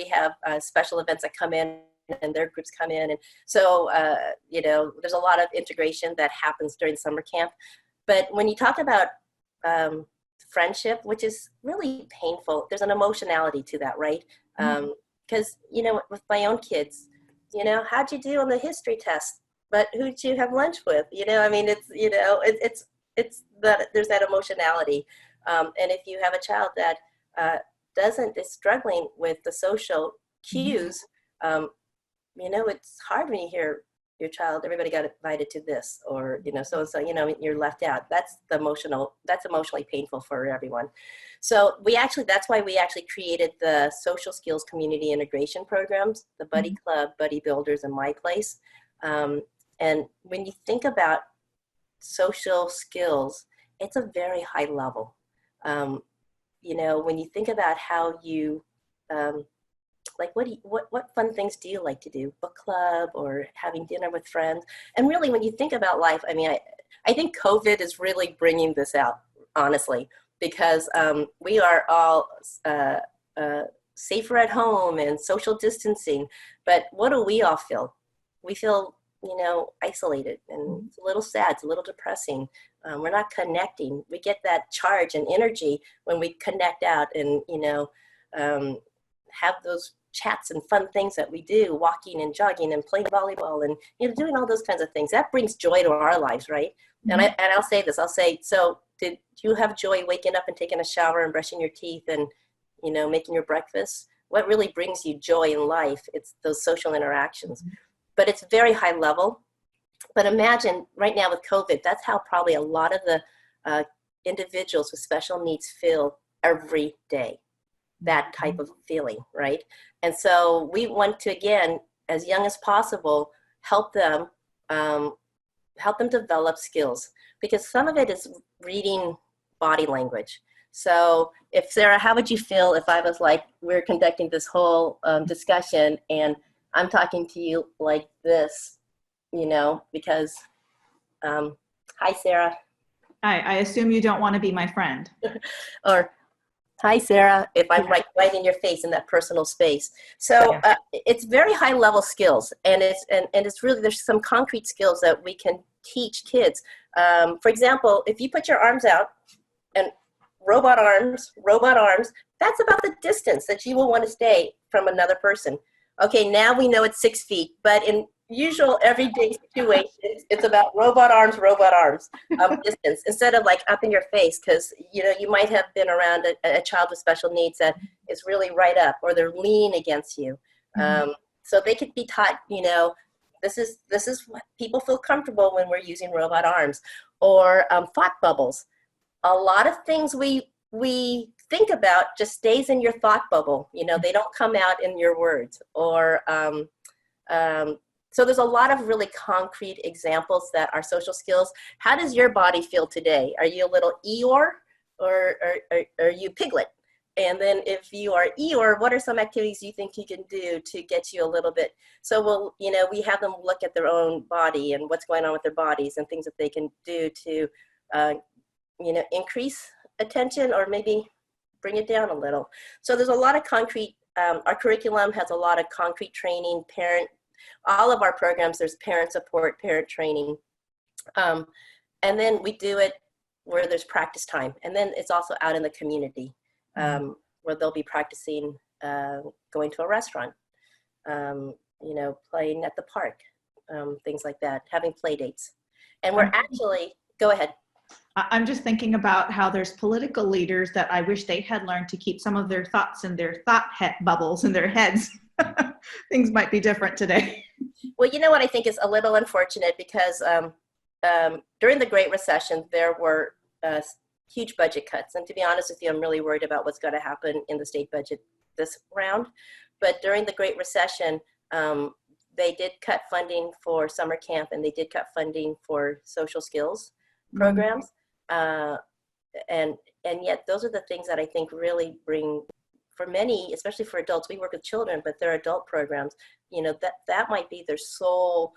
have special events that come in, and their groups come in, and so there's a lot of integration that happens during summer camp. But when you talk about friendship, which is really painful, there's an emotionality to that, right? Because with my own kids, how'd you do on the history test, but who'd you have lunch with? It's that there's that emotionality, and if you have a child that is struggling with the social cues, it's hard when you hear your child, everybody got invited to this, or, so-and-so, you're left out. That's emotionally painful for everyone. So that's why we actually created the social skills community integration programs, the Buddy Club, Buddy Builders, and My Place. And when you think about social skills, it's a very high level. When you think about how you, what fun things do you like to do? Book club or having dinner with friends? And really, when you think about life, I think COVID is really bringing this out, honestly, because we are all safer at home and social distancing. But what do we all feel? We feel, isolated, and it's a little sad, it's a little depressing. We're not connecting. We get that charge and energy when we connect out and, have those chats and fun things that we do, walking and jogging and playing volleyball and, doing all those kinds of things. That brings joy to our lives, right? And I'll say this, so did you have joy waking up and taking a shower and brushing your teeth and, making your breakfast? What really brings you joy in life? It's those social interactions. But it's very high level. But imagine right now with COVID, that's how probably a lot of the individuals with special needs feel every day, that type of feeling, right? And so we want to, again, as young as possible, help them develop skills, because some of it is reading body language. So if Sarah, how would you feel if I was like, we're conducting this whole discussion and I'm talking to you like this, because, hi, Sarah. Hi, I assume you don't want to be my friend. Or, hi, Sarah, if I'm right in your face in that personal space. So it's very high level skills, and it's really, there's some concrete skills that we can teach kids. For example, if you put your arms out and robot arms, that's about the distance that you will want to stay from another person. Okay, now we know it's 6 feet, but in usual everyday situations, it's about robot arms distance, instead of like up in your face, because you might have been around a child with special needs that is really right up, or they're lean against you. So they could be taught, this is what people feel comfortable when we're using robot arms, or thought bubbles. A lot of things we think about just stays in your thought bubble. They don't come out in your words. Or so there's a lot of really concrete examples that are social skills. How does your body feel today? Are you a little Eeyore, or are you Piglet? And then if you are Eeyore, what are some activities you think you can do to get you a little bit? So we have them look at their own body and what's going on with their bodies and things that they can do to increase attention, or maybe bring it down a little. So there's a lot of concrete, our curriculum has a lot of concrete training, all of our programs, there's parent support, parent training. And then we do it where there's practice time. And then it's also out in the community where they'll be practicing going to a restaurant, playing at the park, things like that, having play dates. And we're actually, go ahead. I'm just thinking about how there's political leaders that I wish they had learned to keep some of their thoughts in their bubbles in their heads. Things might be different today. Well, you know what I think is a little unfortunate, because during the Great Recession, there were huge budget cuts. And to be honest with you, I'm really worried about what's going to happen in the state budget this round. But during the Great Recession, they did cut funding for summer camp, and they did cut funding for social skills programs. And yet those are the things that I think really bring, for many, especially for adults, we work with children, but they're adult programs, that might be their sole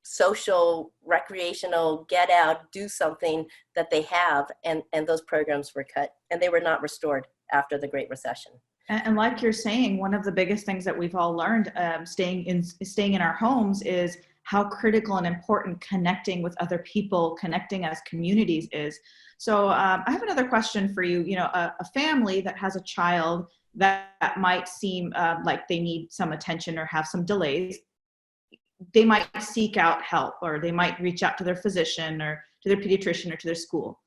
social, recreational, get out, do something that they have. And those programs were cut, and they were not restored after the Great Recession. And like you're saying, one of the biggest things that we've all learned staying in our homes is how critical and important connecting with other people, connecting as communities is. So I have another question for you. A family that has a child that might seem like they need some attention or have some delays, they might seek out help, or they might reach out to their physician or to their pediatrician or to their school.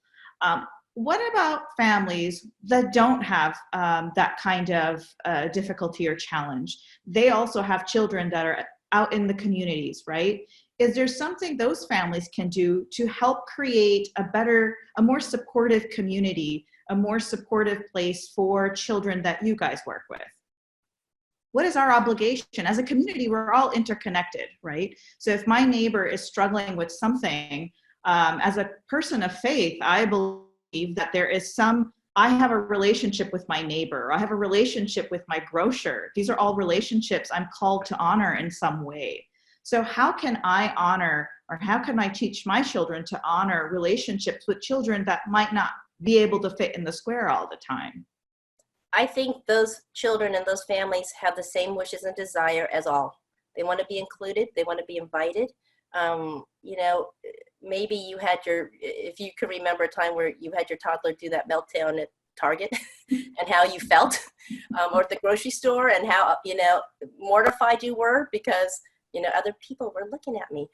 What about families that don't have that kind of difficulty or challenge? They also have children that are out in the communities, right? Is there something those families can do to help create a more supportive community, a more supportive place for children that you guys work with? What is our obligation? As a community, we're all interconnected, right? So if my neighbor is struggling with something, as a person of faith, I believe that I have a relationship with my neighbor, or I have a relationship with my grocer. These are all relationships I'm called to honor in some way. So how can I honor, or how can I teach my children to honor relationships with children that might not be able to fit in the square all the time? I think those children and those families have the same wishes and desire as all. They want to be included. They want to be invited. Maybe if you could remember a time where you had your toddler do that meltdown at Target and how you felt, or at the grocery store, and how, mortified you were because, other people were looking at me.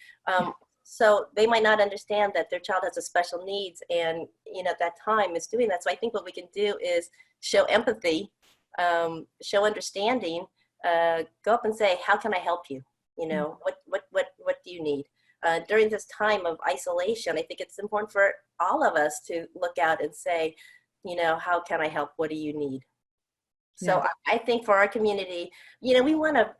So they might not understand that their child has a special needs, and, at that time is doing that. So I think what we can do is show empathy, show understanding, go up and say, how can I help you? What do you need? During this time of isolation, I think it's important for all of us to look out and say, how can I help? What do you need? So I think for our community, we want a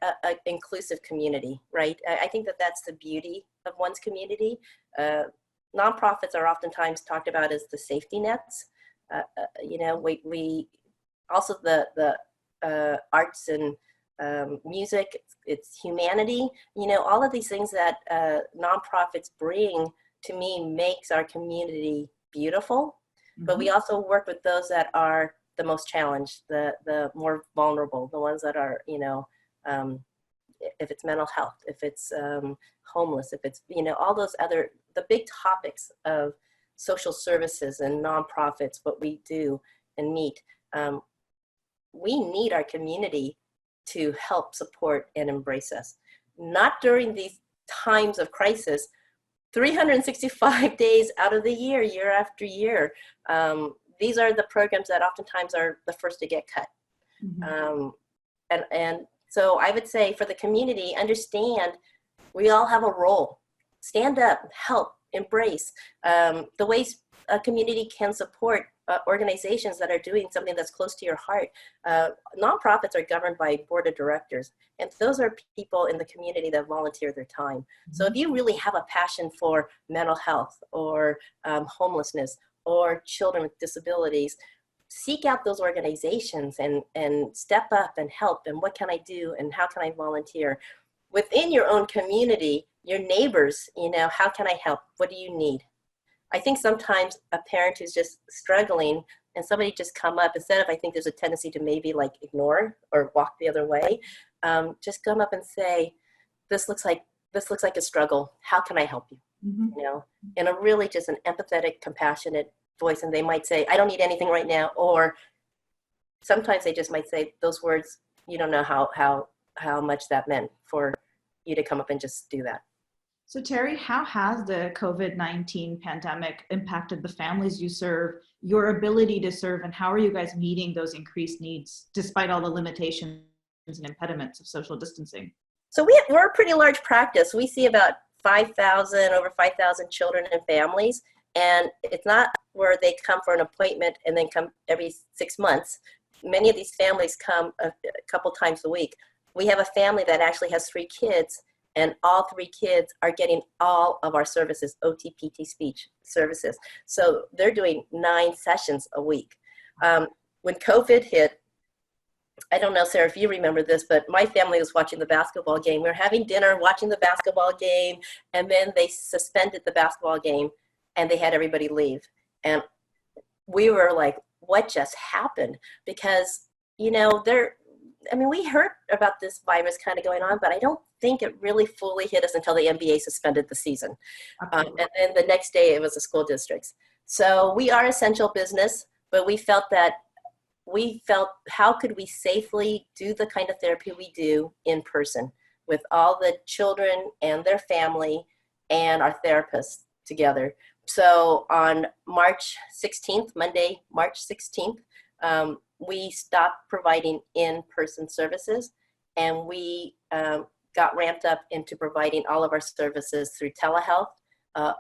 inclusive community, right? I think that's the beauty of one's community. Nonprofits are oftentimes talked about as the safety nets. We also the arts and music, it's humanity, all of these things that nonprofits bring to me makes our community beautiful. Mm-hmm. But we also work with those that are the most challenged, the more vulnerable, the ones that are, if it's mental health, if it's homeless, if it's, all those other, the big topics of social services and nonprofits, what we do and meet. We need our community to help support and embrace us. Not during these times of crisis, 365 days out of the year, year after year. These are the programs that oftentimes are the first to get cut. Mm-hmm. And so I would say for the community, understand we all have a role. Stand up, help, embrace. The ways a community can support organizations that are doing something that's close to your heart. Nonprofits are governed by board of directors, and those are people in the community that volunteer their time. Mm-hmm. So if you really have a passion for mental health or homelessness or children with disabilities, seek out those organizations and step up and help. And what can I do? And how can I volunteer? Within your own community, your neighbors, how can I help? What do you need? I think sometimes a parent who's just struggling and somebody just come up, instead of, I think there's a tendency to maybe like ignore or walk the other way, just come up and say, this looks like a struggle. How can I help you? Mhm. You know, in a really just an empathetic, compassionate voice. And they might say, I don't need anything right now. Or sometimes they just might say those words, you don't know how much that meant for you to come up and just do that. So Terri, how has the COVID-19 pandemic impacted the families you serve, your ability to serve, and how are you guys meeting those increased needs despite all the limitations and impediments of social distancing? So we're a pretty large practice. We see about over 5,000 children and families. And it's not where they come for an appointment and then come every 6 months. Many of these families come a couple times a week. We have a family that actually has 3 kids, and all 3 kids are getting all of our services, OT, PT, speech services. So they're doing 9 sessions a week. When COVID hit, I don't know, Sarah, if you remember this, but my family was watching the basketball game. We were having dinner, watching the basketball game, and then they suspended the basketball game, and they had everybody leave. And we were like, what just happened? Because, you know, we heard about this virus kind of going on, but I don't think it really fully hit us until the NBA suspended the season. And then the next day it was the school districts. So we are essential business, but we felt how could we safely do the kind of therapy we do in person with all the children and their family and our therapists together. So on March 16th, Monday, March 16th, we stopped providing in-person services, and we got ramped up into providing all of our services through telehealth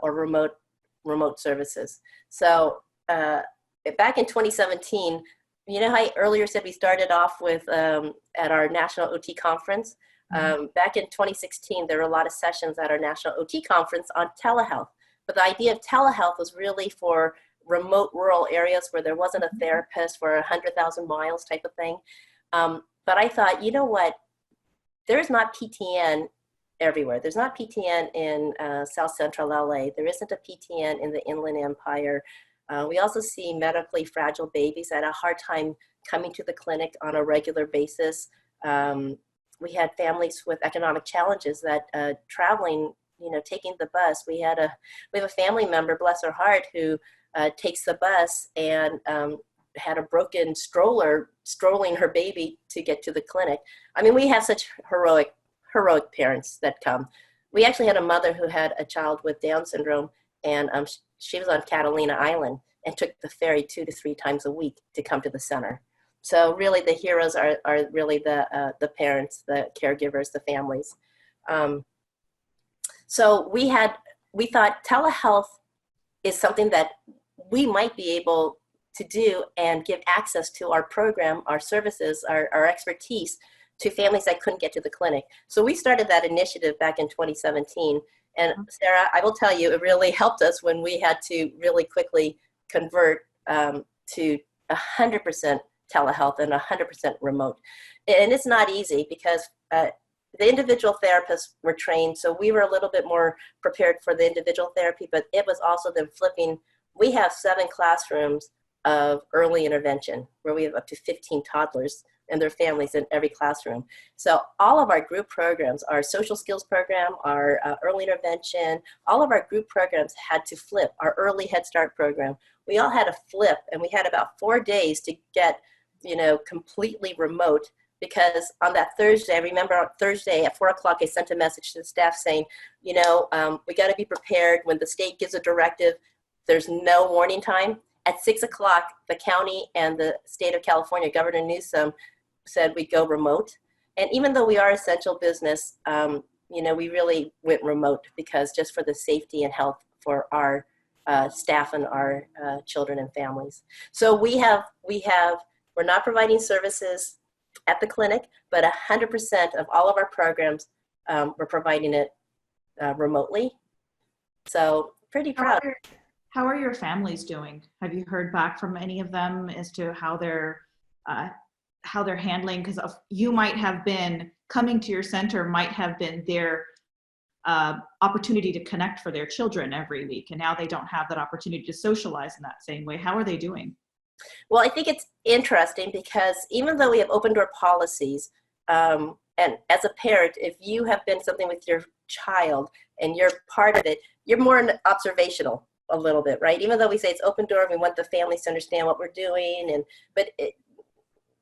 or remote services. So back in 2017, you know how I earlier said we started off with at our National OT Conference? Back in 2016, there were a lot of sessions at our National OT Conference on telehealth. But the idea of telehealth was really for remote rural areas where there wasn't a therapist for 100,000 miles type of thing. But I thought, you know what? There's not PTN everywhere. There's not PTN in South Central LA. There isn't a PTN in the Inland Empire. We also see medically fragile babies that have a hard time coming to the clinic on a regular basis. We had families with economic challenges that traveling, you know, taking the bus. We have a family member, bless her heart, who takes the bus and had a broken stroller strolling her baby to get to the clinic. I mean, we have such heroic parents that come. We actually had a mother who had a child with Down syndrome, and she was on Catalina Island and took the ferry 2 to 3 times a week to come to the center. So really the heroes are really the parents, the caregivers, the families. So we thought telehealth is something that we might be able to do and give access to our program, our services, our expertise to families that couldn't get to the clinic. So we started that initiative back in 2017. And Sarah, I will tell you, it really helped us when we had to really quickly convert to 100% telehealth and 100% remote. And it's not easy because the individual therapists were trained, so we were a little bit more prepared for the individual therapy, but it was also them flipping. We have 7 classrooms of early intervention where we have up to 15 toddlers and their families in every classroom. So all of our group programs, our social skills program, our early intervention, all of our group programs had to flip. Our early Head Start program, we all had to flip, and we had about 4 days to get, you know, completely remote. Because on that Thursday, I remember on Thursday at 4 o'clock, I sent a message to the staff saying, you know, we got to be prepared when the state gives a directive. There's no warning time. At 6 o'clock, the county and the state of California, Governor Newsom, said we go remote. And even though we are essential business, you know, we really went remote because just for the safety and health for our staff and our children and families. So we're not providing services at the clinic, but 100% of all of our programs, we're providing it remotely. So pretty proud. How are your families doing? Have you heard back from any of them as to how they're handling? Because you might have been coming to your center, might have been their opportunity to connect for their children every week, and now they don't have that opportunity to socialize in that same way. How are they doing? Well, I think it's interesting because even though we have open door policies, and as a parent, if you have been something with your child and you're part of it, you're more observational a little bit, right? Even though we say it's open door, we want the families to understand what we're doing,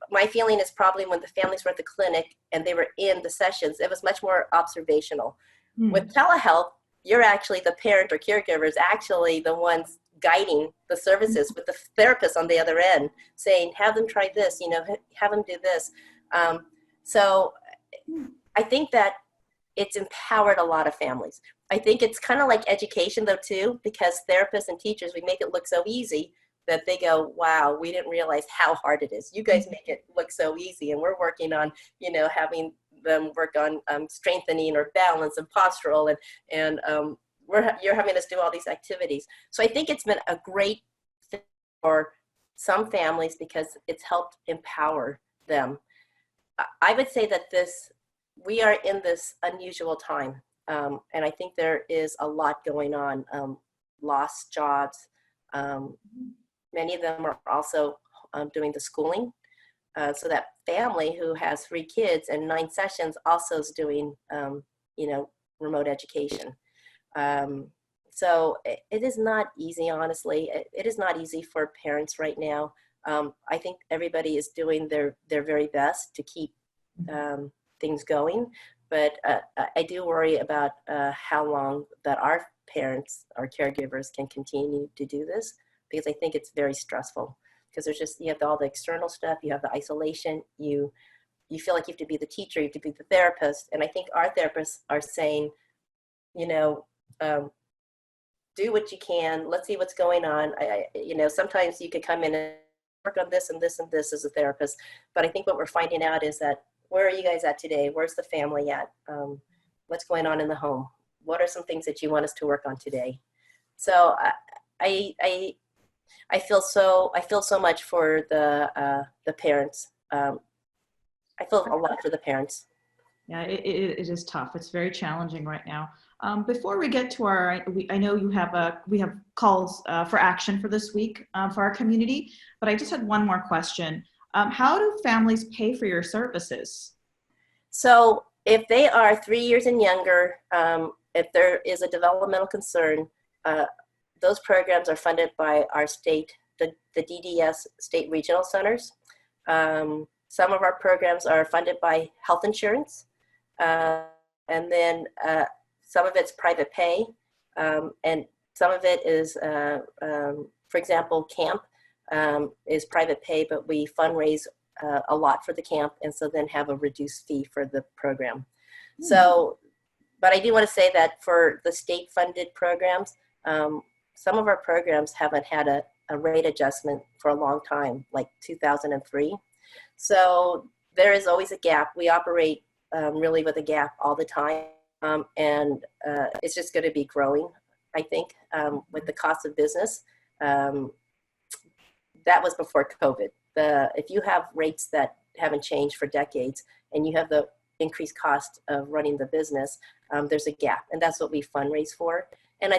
my feeling is probably when the families were at the clinic and they were in the sessions, it was much more observational. With telehealth, you're actually the parent or caregiver is actually the ones guiding the services with the therapist on the other end saying, have them try this, have them do this. So I think that it's empowered a lot of families. I think it's kind of like education though too, because therapists and teachers, we make it look so easy that they go, wow, we didn't realize how hard it is. You guys make it look so easy, and we're working on, having them work on strengthening or balance and postural, and you're having us do all these activities. So I think it's been a great thing for some families because it's helped empower them. I would say that we are in this unusual time, and I think there is a lot going on, lost jobs. Many of them are also doing the schooling. So that family who has 3 kids and 9 sessions also is doing, remote education. So it is not easy, honestly. It is not easy for parents right now. I think everybody is doing their very best to keep things going. But I do worry about how long that our parents, our caregivers can continue to do this, because I think it's very stressful. Because you have all the external stuff, you have the isolation, you feel like you have to be the teacher, you have to be the therapist. And I think our therapists are saying, do what you can, let's see what's going on. Sometimes you could come in and work on this and this and this as a therapist. But I think what we're finding out is that, where are you guys at today? Where's the family at? What's going on in the home? What are some things that you want us to work on today? So I feel so much for the parents. I feel a lot for the parents. Yeah, it is tough. It's very challenging right now. Before we get to I know we have calls for action for this week for our community, but I just had one more question. How do families pay for your services? So if they are 3 years and younger, if there is a developmental concern, those programs are funded by our state, the DDS state regional centers. Some of our programs are funded by health insurance, and then some of it's private pay, and some of it is, for example, camp is private pay, but we fundraise a lot for the camp, and so then have a reduced fee for the program. So, but I do want to say that for the state-funded programs, some of our programs haven't had a rate adjustment for a long time, like 2003. So there is always a gap. We operate really with a gap all the time, and it's just going to be growing, I think, with the cost of business. That was before COVID. If you have rates that haven't changed for decades and you have the increased cost of running the business, there's a gap, and that's what we fundraise for. And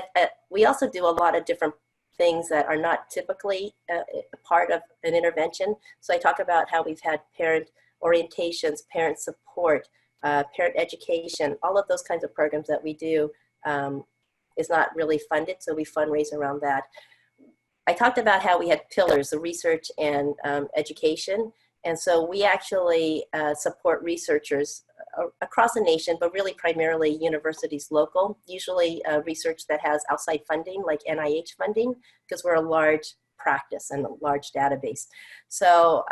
we also do a lot of different things that are not typically a part of an intervention. So I talk about how we've had parent orientations, parent support, parent education, all of those kinds of programs that we do is not really funded, so we fundraise around that. I talked about how we had pillars, the research and education. And so we actually support researchers across the nation, but really primarily universities local, usually research that has outside funding like NIH funding, because we're a large practice and a large database. So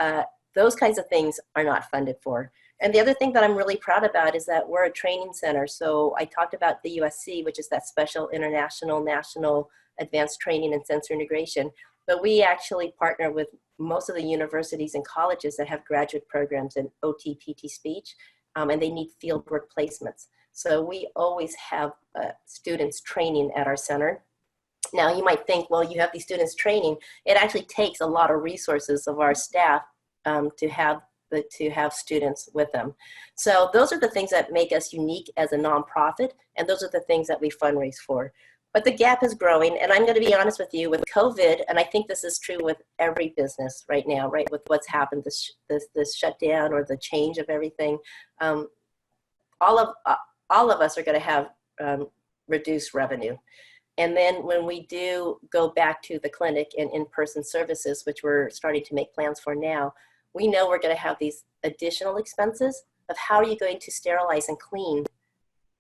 those kinds of things are not funded for. And the other thing that I'm really proud about is that we're a training center. So I talked about the USC, which is that special international, national advanced training and sensor integration. But we actually partner with most of the universities and colleges that have graduate programs in OT, PT, speech, and they need fieldwork placements. So we always have students training at our center. Now you might think, well, you have these students training. It actually takes a lot of resources of our staff to have to have students with them. So those are the things that make us unique as a nonprofit, and those are the things that we fundraise for. But the gap is growing, and I'm going to be honest with you, with COVID, and I think this is true with every business right now, right, with what's happened, this shutdown or the change of everything, all of us are going to have reduced revenue. And then when we do go back to the clinic and in-person services, which we're starting to make plans for now, we know we're going to have these additional expenses of how are you going to sterilize and clean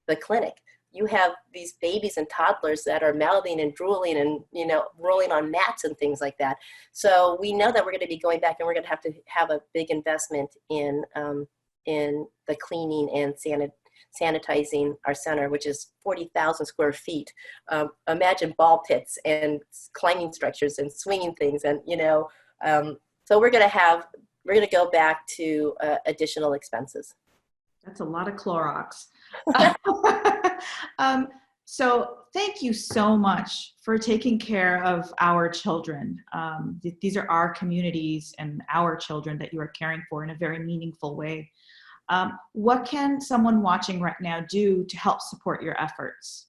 the clinic. You have these babies and toddlers that are mouthing and drooling and, you know, rolling on mats and things like that. So we know that we're going to be going back and we're going to have a big investment in the cleaning and sanitizing our center, which is 40,000 square feet. Imagine ball pits and climbing structures and swinging things, and you know, so we're going to go back to additional expenses. That's a lot of Clorox. So thank you so much for taking care of our children. These are our communities and our children that you are caring for in a very meaningful way. What can someone watching right now do to help support your efforts?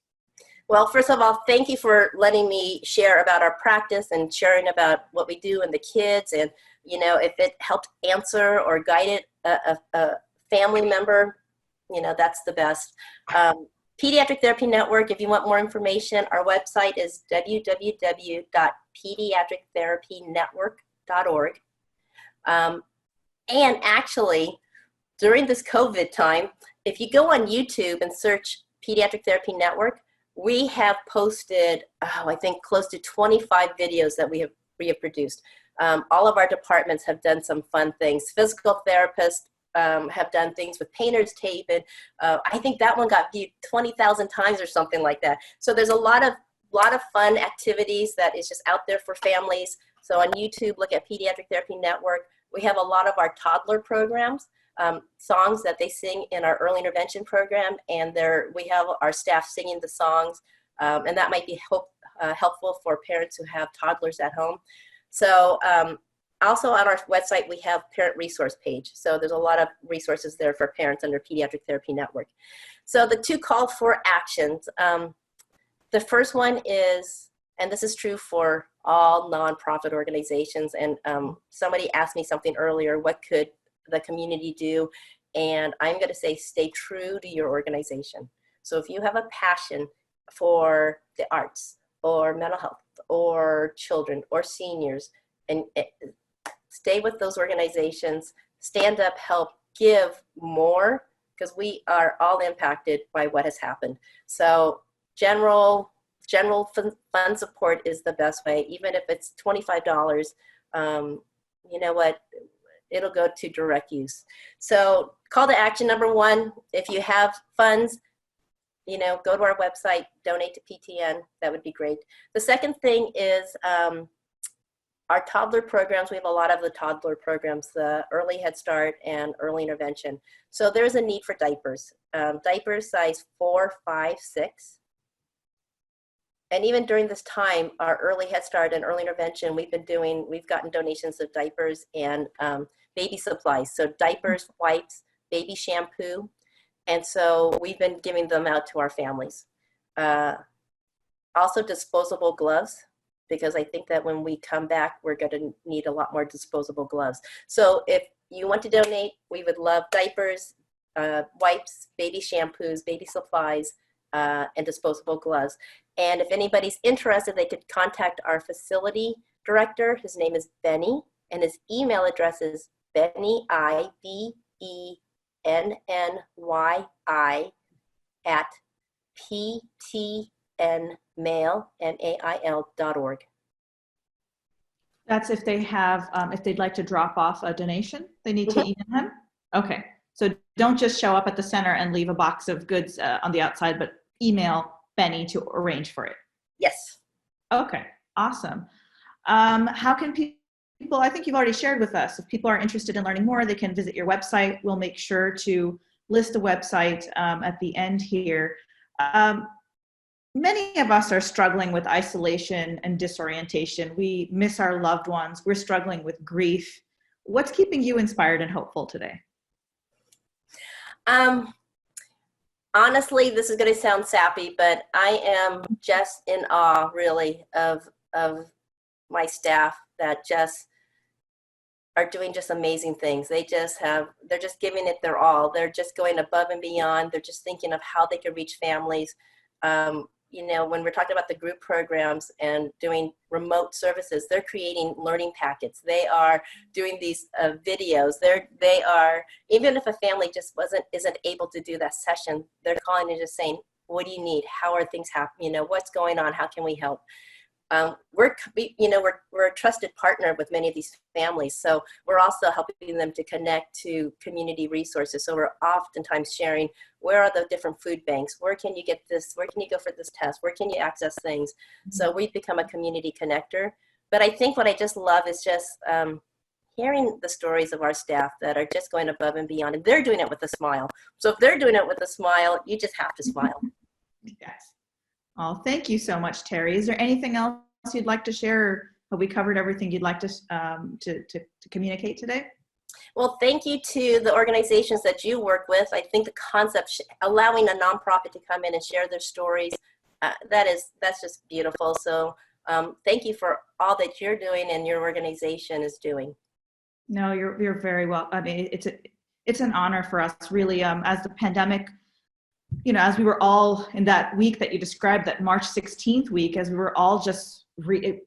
Well, first of all, thank you for letting me share about our practice and sharing about what we do and the kids. And, you know, if it helped answer or guided a family member, you know, that's the best. Pediatric Therapy Network, if you want more information, our website is www.pediatrictherapynetwork.org. And actually, during this COVID time, if you go on YouTube and search Pediatric Therapy Network, we have posted, I think, close to 25 videos that we have produced. All of our departments have done some fun things. Physical therapists have done things with painter's tape, and I think that one got viewed 20,000 times or something like that. So there's a lot of fun activities that is just out there for families. So on YouTube, look at Pediatric Therapy Network. We have a lot of our toddler programs. Songs that they sing in our early intervention program, and we have our staff singing the songs, and that might be helpful for parents who have toddlers at home. So also on our website, we have parent resource page. So there's a lot of resources there for parents under Pediatric Therapy Network. So the two call for actions. The first one is, and this is true for all nonprofit organizations, and somebody asked me something earlier, what could the community do? And I'm going to say stay true to your organization. So if you have a passion for the arts or mental health or children or seniors, and stay with those organizations, stand up, help, give more, because we are all impacted by what has happened. So general fund support is the best way. Even if it's $25, you know what, it'll go to direct use. So call to action number one, if you have funds, you know, go to our website, donate to PTN, that would be great. The second thing is our toddler programs. We have a lot of the toddler programs, the early Head Start and early intervention. So there's a need for diapers. Diapers size 4, 5, 6. And even during this time, our early Head Start and early intervention, we've gotten donations of diapers and baby supplies. So diapers, wipes, baby shampoo. And so we've been giving them out to our families. Also disposable gloves, because I think that when we come back, we're going to need a lot more disposable gloves. So if you want to donate, we would love diapers, wipes, baby shampoos, baby supplies, and disposable gloves. And if anybody's interested, they could contact our facility director. His name is Benny, and his email address is Benny, IBENNY, at ptnmail.org. That's if they have, if they'd like to drop off a donation, they need to email him? Okay, so don't just show up at the center and leave a box of goods on the outside, but email Benny to arrange for it. Yes. Okay, awesome. How can people, I think you've already shared with us, if people are interested in learning more, they can visit your website. We'll make sure to list the website at the end here. Many of us are struggling with isolation and disorientation. We miss our loved ones. We're struggling with grief. what's keeping you inspired and hopeful today? Honestly, this is going to sound sappy, but I am just in awe, really, of my staff that just are doing just amazing things. They're just giving it their all. They're just going above and beyond. They're just thinking of how they can reach families. You know, when we're talking about the group programs and doing remote services, they're creating learning packets. They are doing these videos. They are, even if a family just isn't able to do that session, they're calling and just saying, what do you need? How are things happening? You know, what's going on? How can we help? We're a trusted partner with many of these families, so we're also helping them to connect to community resources. So we're oftentimes sharing, where are the different food banks? Where can you get this? Where can you go for this test? Where can you access things? So we've become a community connector. But I think what I just love is just hearing the stories of our staff that are just going above and beyond, and they're doing it with a smile. So if they're doing it with a smile, you just have to smile. Yes. Oh, thank you so much, Terri. Is there anything else you'd like to share? Or have we covered everything you'd like to communicate today? Well, thank you to the organizations that you work with. I think the concept, allowing a nonprofit to come in and share their stories, that's just beautiful. So thank you for all that you're doing and your organization is doing. No, you're very well. I mean, it's an honor for us, really, as the pandemic, you know, as we were all in that week that you described, that March 16th week, as we were all just,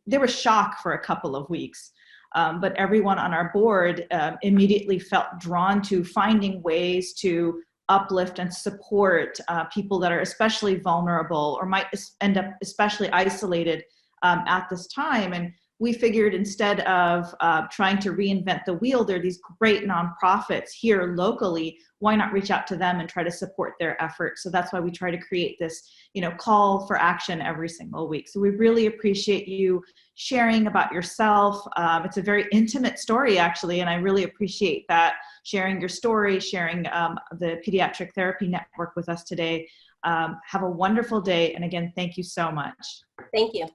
there was shock for a couple of weeks. But everyone on our board immediately felt drawn to finding ways to uplift and support people that are especially vulnerable or might end up especially isolated at this time. And we figured, instead of trying to reinvent the wheel, there are these great nonprofits here locally. Why not reach out to them and try to support their efforts? So that's why we try to create this, you know, call for action every single week. So we really appreciate you sharing about yourself. It's a very intimate story, actually, and I really appreciate that, sharing your story, sharing the Pediatric Therapy Network with us today. Have a wonderful day, and again, thank you so much. Thank you.